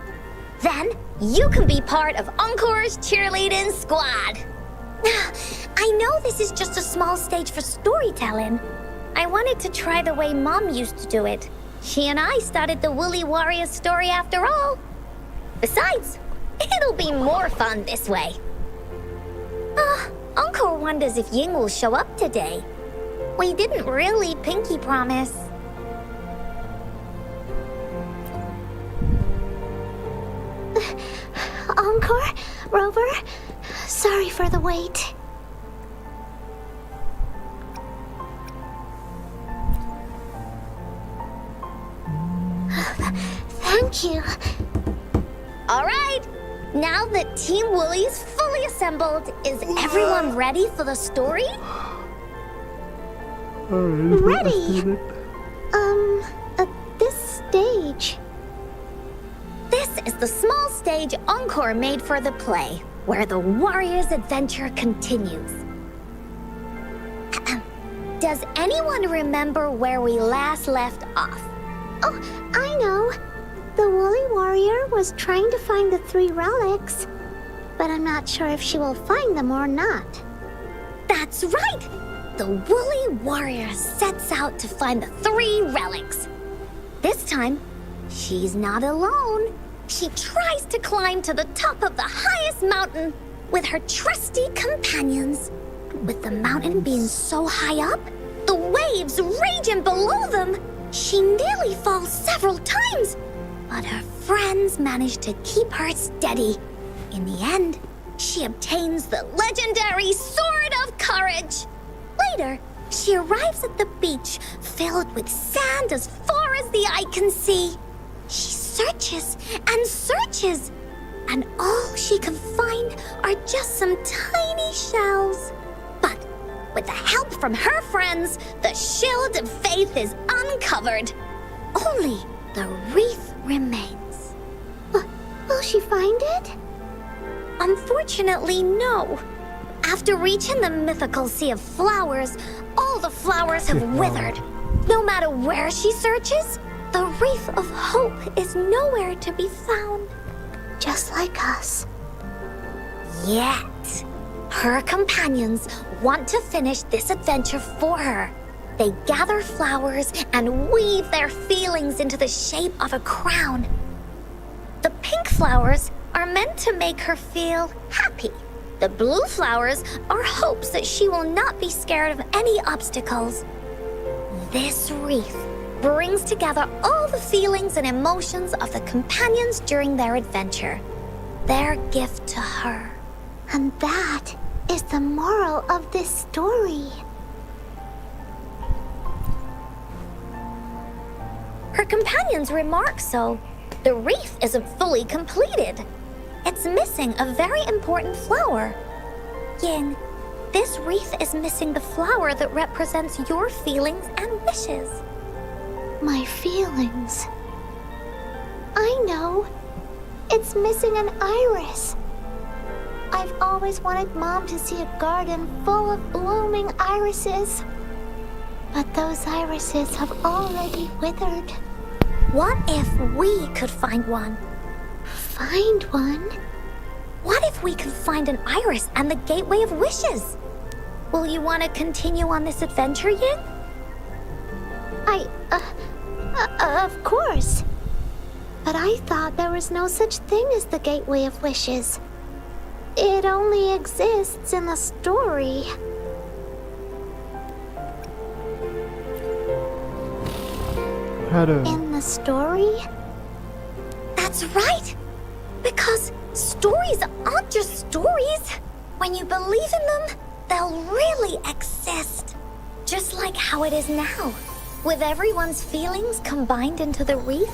Then you can be part of Encore's cheerleading squad. I know this is just a small stage for storytelling. I wanted to try the way Mom used to do it. She and I started the Woolly Warrior story after all. Besides, it'll be more fun this way. Encore wonders if Ying will show up today. We didn't really pinky promise. Encore? Rover? Sorry for the wait. Thank you. All right, now that Team Woolly is fully assembled, is everyone ready for the story? Ready? At this stage. This is the small stage Encore made for the play, where the warrior's adventure continues. Does anyone remember where we last left off? Oh, I know. The Woolly Warrior was trying to find the 3 relics, but I'm not sure if she will find them or not. That's right! The Woolly Warrior sets out to find the 3 relics. This time, she's not alone. She tries to climb to the top of the highest mountain with her trusty companions. With the mountain being so high up, the waves raging below them, she nearly falls several times. But her friends manage to keep her steady. In the end, she obtains the legendary Sword of Courage. Later, she arrives at the beach filled with sand as far as the eye can see. She searches and searches, and all she can find are just some tiny shells. But with the help from her friends, the shield of faith is uncovered. Only the wreath remains. Will she find it? Unfortunately, no. After reaching the mythical sea of flowers, all the flowers have withered. No matter where she searches, the wreath of hope is nowhere to be found. Just like us. Yet, her companions want to finish this adventure for her. They gather flowers and weave their feelings into the shape of a crown. The pink flowers are meant to make her feel happy. The blue flowers are hopes that she will not be scared of any obstacles. This wreath brings together all the feelings and emotions of the companions during their adventure. Their gift to her. And that is the moral of this story. Her companions remark so. The wreath isn't fully completed. It's missing a very important flower. Ying, this wreath is missing the flower that represents your feelings and wishes. My feelings. I know. It's missing an iris. I've always wanted Mom to see a garden full of blooming irises. But those irises have already withered. What if we could find one? Find one? What if we could find an iris and the gateway of wishes? Will you want to continue on this adventure, Ying? Of course. But I thought there was no such thing as the gateway of wishes. It only exists in the story. In the story? That's right! Because stories aren't just stories. When you believe in them, they'll really exist. Just like how it is now. With everyone's feelings combined into the wreath,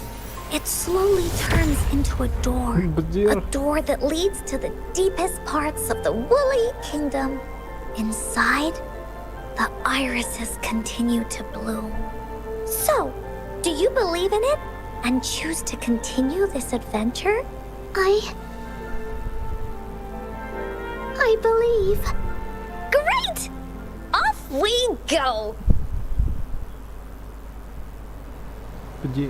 it slowly turns into a door. A door that leads to the deepest parts of the Woolly Kingdom. Inside, the irises continue to bloom. So, do you believe in it and choose to continue this adventure? I believe. Great! Off we go! Yeah.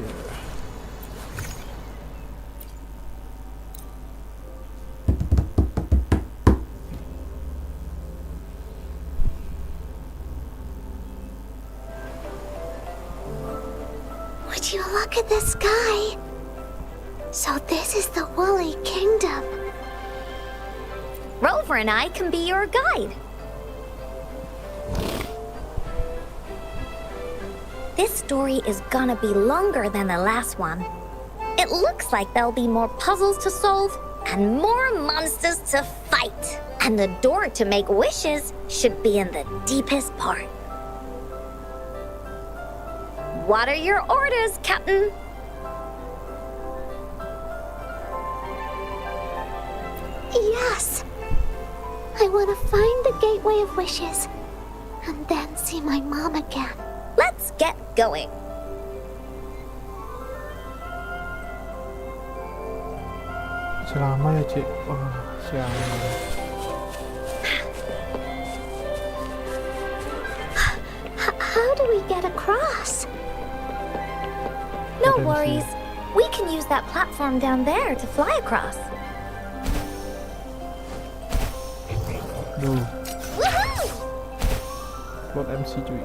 Would you look at the sky? So this is the Woolly Kingdom. Rover and I can be your guide. This story is gonna be longer than the last one. It looks like there'll be more puzzles to solve and more monsters to fight. And the door to make wishes should be in the deepest part. What are your orders, Captain? Yes. I want to find the Gateway of Wishes and then see my mom again. Let's get going. Selama ya, Cik. Oh, sialan. How do we get across? No worries. We can use that platform down there to fly across. No. Woohoo! What MC cuy?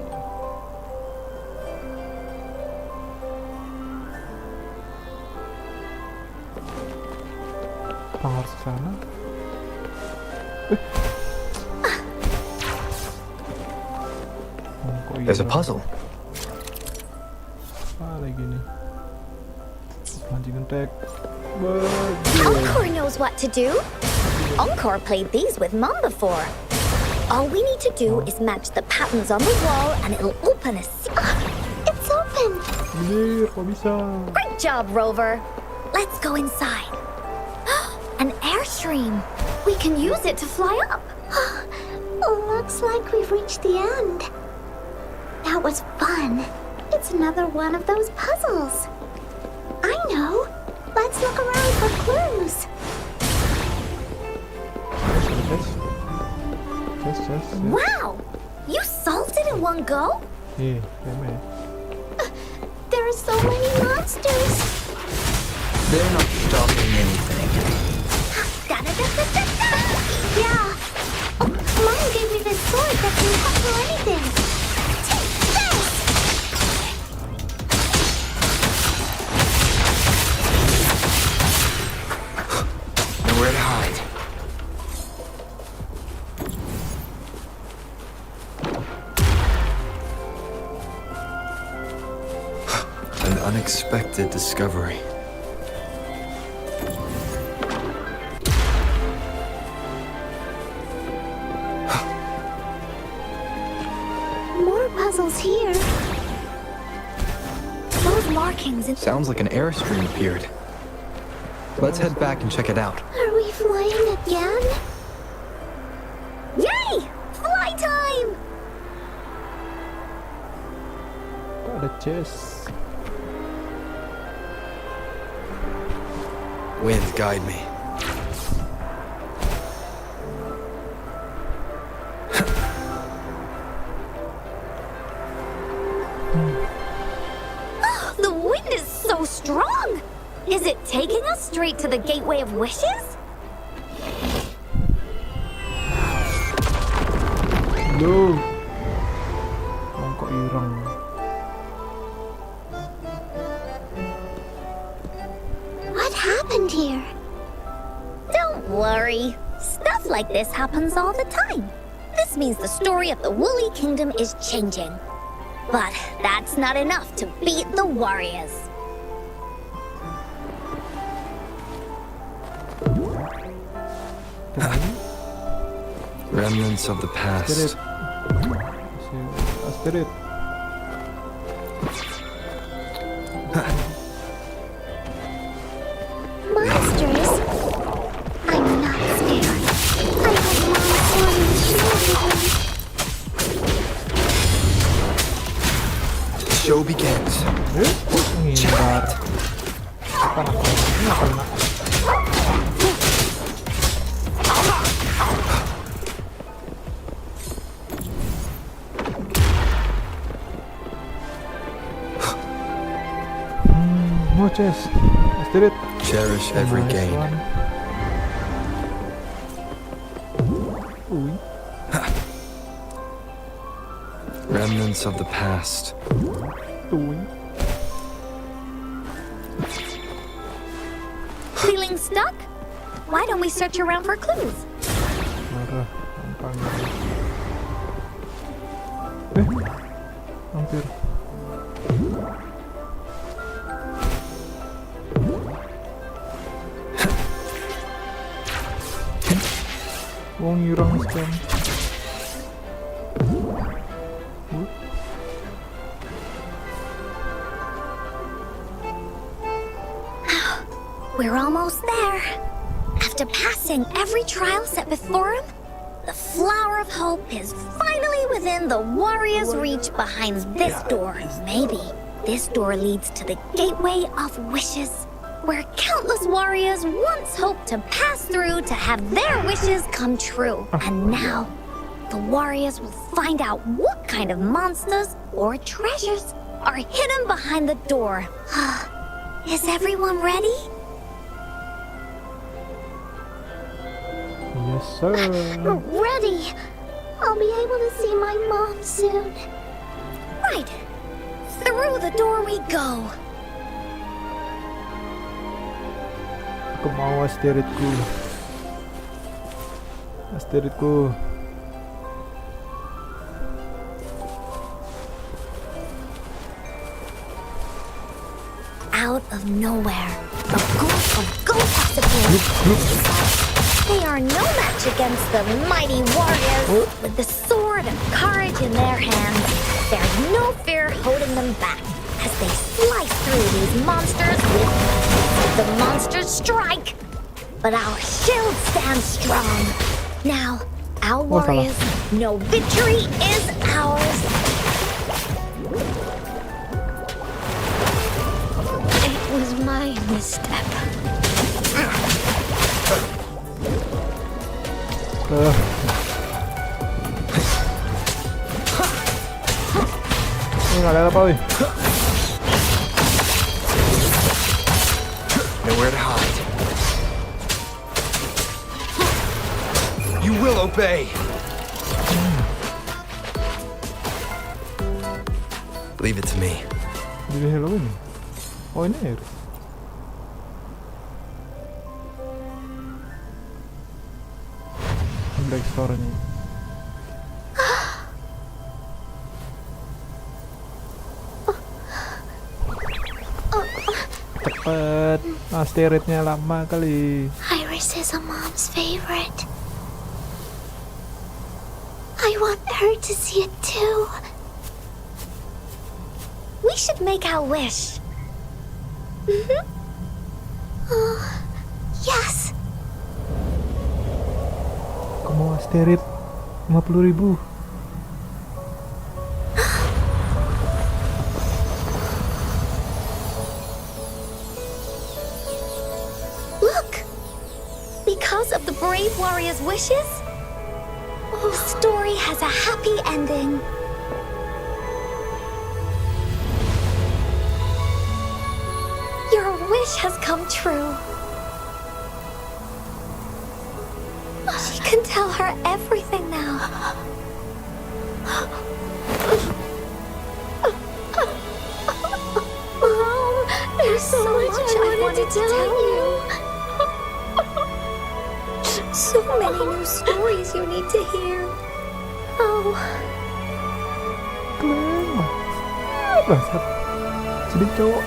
Bang harus ke sana. Kok There's a hilang? puzzle. Apa lagi nih? Mancing entek. Encore knows what to do. Encore played these with Mom before. All we need to do is match the patterns on the wall and it'll open a It's open. Bener, kok bisa? Great job, Rover. Let's go inside. An airstream. We can use it to fly up. Looks like we've reached the end. That was fun. It's another one of those puzzles. I know. Let's look around for clues. Yes. Wow! You solved it in one go? Rame. There are so many monsters. They're not stopping anything. Da-da-da-da-da-da! Yeah. Oh, Mom gave me this sword that can cut through anything. Take this! Nowhere to hide. An unexpected discovery. More puzzles here. Those markings in... Sounds like an airstream appeared. Let's head back and check it out. Are we flying again? Yay! Fly time! Kok ada chest? Wind, guide me. The wind is so strong! Is it taking us straight to the Gateway of Wishes? Loh. Kok hilang? What happened here? Don't worry. Stuff like this happens all the time. This means the story of the Woolly Kingdom is changing. But that's not enough to beat the warriors. Remnants of the past. Spirit. Spirit. Monsters? I'm not scared. I have Mom's sword and shield with The show begins. Menghindar. Apa nak? Ini apa nak? More chest. Spirit. Cherish every Nice gain. one. Uy. Remnants of the past. Uy. Feeling stuck? Why don't we search around for clues? Marah. Gampang. Hampir. Oh, nyurang scam. We're almost there. After passing every trial set before him, the Flower of Hope is finally within the warrior's reach behind this door. Maybe this door leads to the Gateway of Wishes, where countless warriors once hoped to pass through to have their wishes come true. And now, the warriors will find out what kind of monsters or treasures are hidden behind the door. Is everyone ready? Yes, sir. Ready. I'll be able to see my mom soon. Right. Through the door we go. Aku mau asteroidku. Asteroidku. Out of nowhere, a group of ghosts appeared. They are no match against the mighty warriors. With the sword of courage in their hands, there's no fear holding them back as they slice through these monsters with the monsters strike. But our shield stands strong. Now, our warriors know victory is ours. It was my misstep. Nggak ada apa, wih. Nowhere to hide. You will obey. Leave it to me. Jadi hello ini. Oh ini air. Black store nih. Cepet, asteroidnya lama kali. Iris is a mom's favorite. I want her to see it too. We should make our wish. Oh, yes. Aku mau asteroid 50.000. Look! Because of the brave warrior's wishes, the story has a happy ending. Your wish has come true. She can tell her everything now. Mom, there's so much I wanted to tell you. So many new stories you need to hear. Oh, Bangsat. Jadi cowok.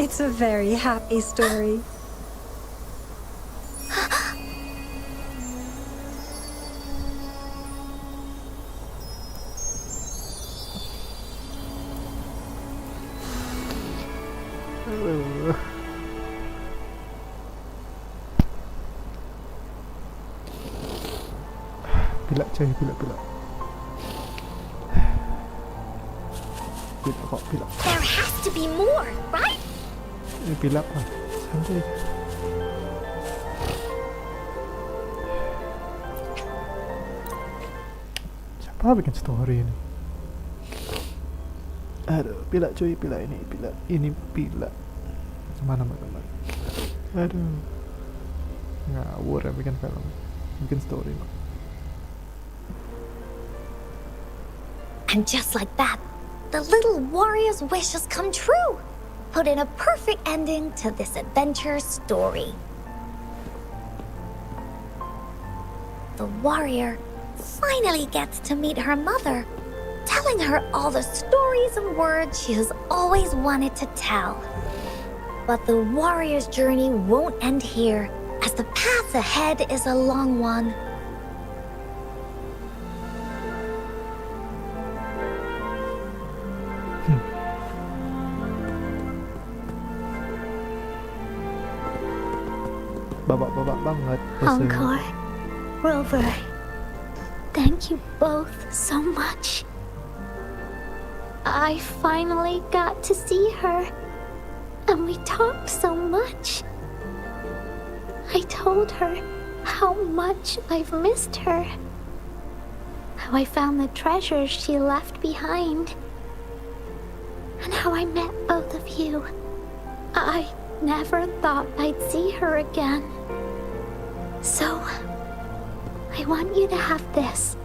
It's a very happy story. Pilak coy, pilak. Pilak kok, pilak. there has to be more, right? Ini pilak lah, santai. Siapa bikin story ini? Aduh, pilak cuy, pilak ini pilak. Semana teman. Aduh, ngawur ya bikin film, bikin story. And just like that, the little warrior's wish has come true, put in a perfect ending to this adventure story. The warrior finally gets to meet her mother, telling her all the stories and words she has always wanted to tell. But the warrior's journey won't end here, as the path ahead is a long one. Babak-babak banget. biasanya. Encore, Rover, thank you both so much. I finally got to see her, and we talked so much. I told her how much I've missed her, how I found the treasures she left behind, and how I met both of you. I never thought I'd see her again. So, I want you to have this.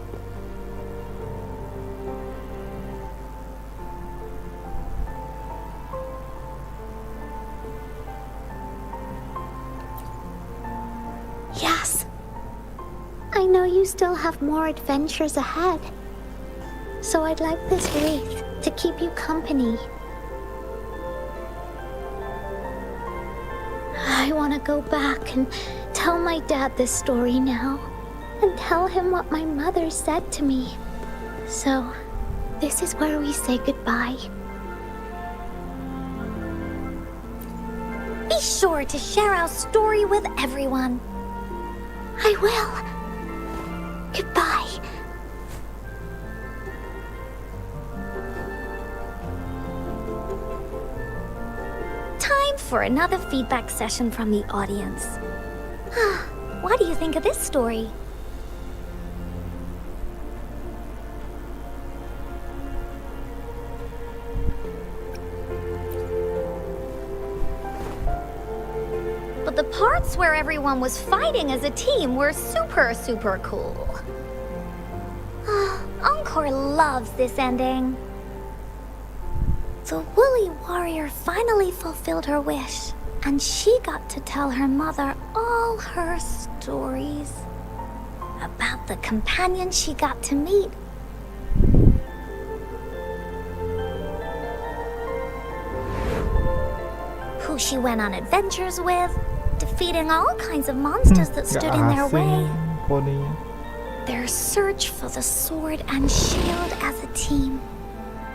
Yes. I know you still have more adventures ahead. So I'd like this wreath to keep you company. I want to go back and tell my dad this story now. And tell him what my mother said to me. So, this is where we say goodbye. Be sure to share our story with everyone. I will. Goodbye. Time for another feedback session from the audience. What do you think of this story? But the parts where everyone was fighting as a team were super cool. Encore loves this ending. The woolly warrior finally fulfilled her wish, and she got to tell her mother all her stories about the companion she got to meet. Who she went on adventures with, defeating all kinds of monsters that stood in their way. Poninya. Their search for the sword and shield as a team,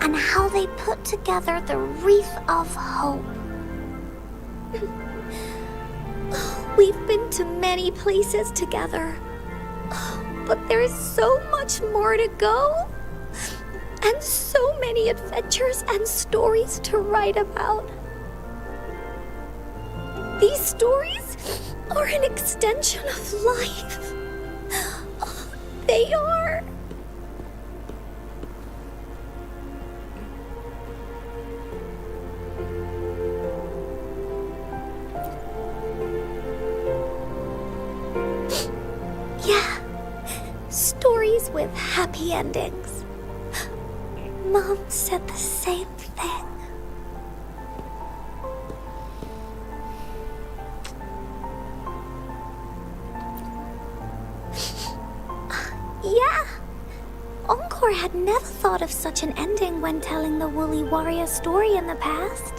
and how they put together the Wreath of Hope. We've been to many places together, but there's so much more to go, and so many adventures and stories to write about. These stories are an extension of life. They are. Yeah, stories with happy endings. Mom said the same thing. Yeah, Encore had never thought of such an ending when telling the Woolly Warrior story in the past.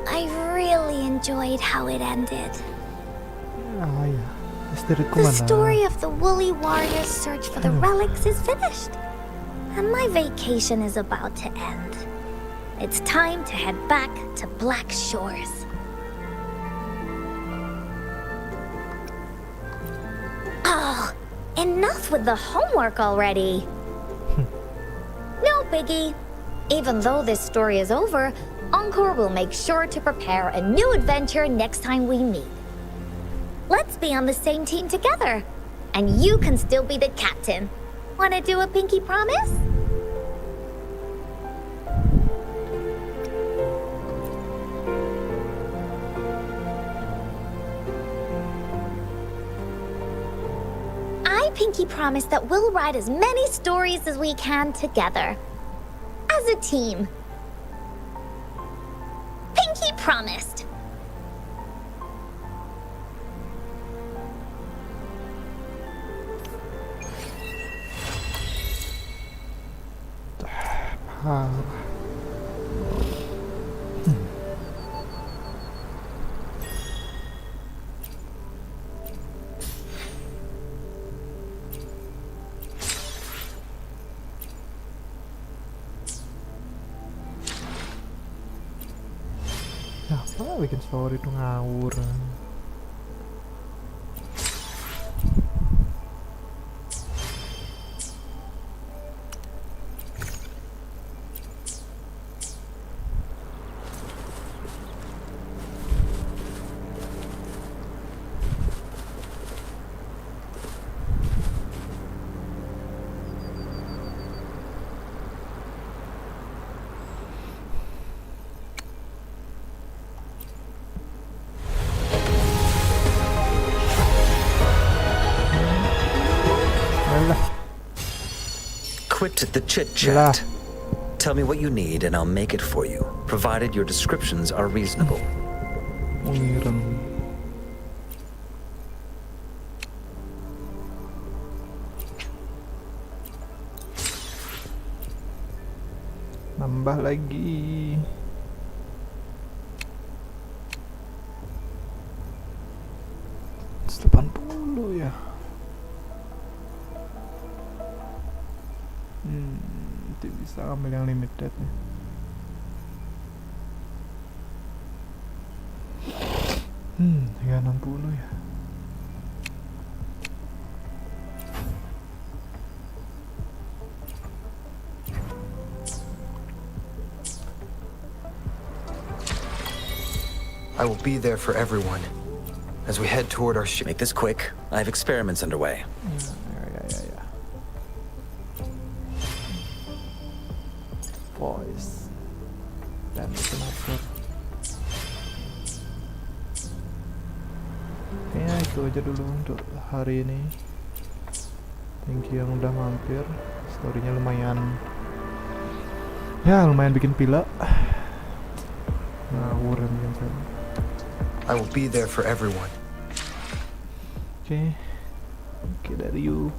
I really enjoyed how it ended. Ah ya, istriku The mana? story of the Woolly Warrior's search for the relics is finished, and my vacation is about to end. It's time to head back to Black Shores. Oh, enough with the homework already. No biggie. Even though this story is over, Encore will make sure to prepare a new adventure next time we meet. Let's be on the same team together. And you can still be the captain. Wanna do a pinky promise? I pinky promise that we'll write as many stories as we can together. As a team. Pinky promised. Parah. Ya, apa bikin story itu ngawur. quit the chit Lah. chat. Tell me what you need and I'll make it for you, provided your descriptions are reasonable. Ireng. Nambah lagi. $80 ya. Nanti bisa ambil yang limited nih. Ya 60 ya. I will be there for everyone as we head toward our ship. Make this quick. I have experiments underway. Ya. Voice dan sniper. Kayaknya itu aja dulu untuk hari ini. Thank you yang udah mampir. Storynya lumayan, ya lumayan bikin pila. Ngawur yang bikin saya. I will be there for everyone. Oke dari you.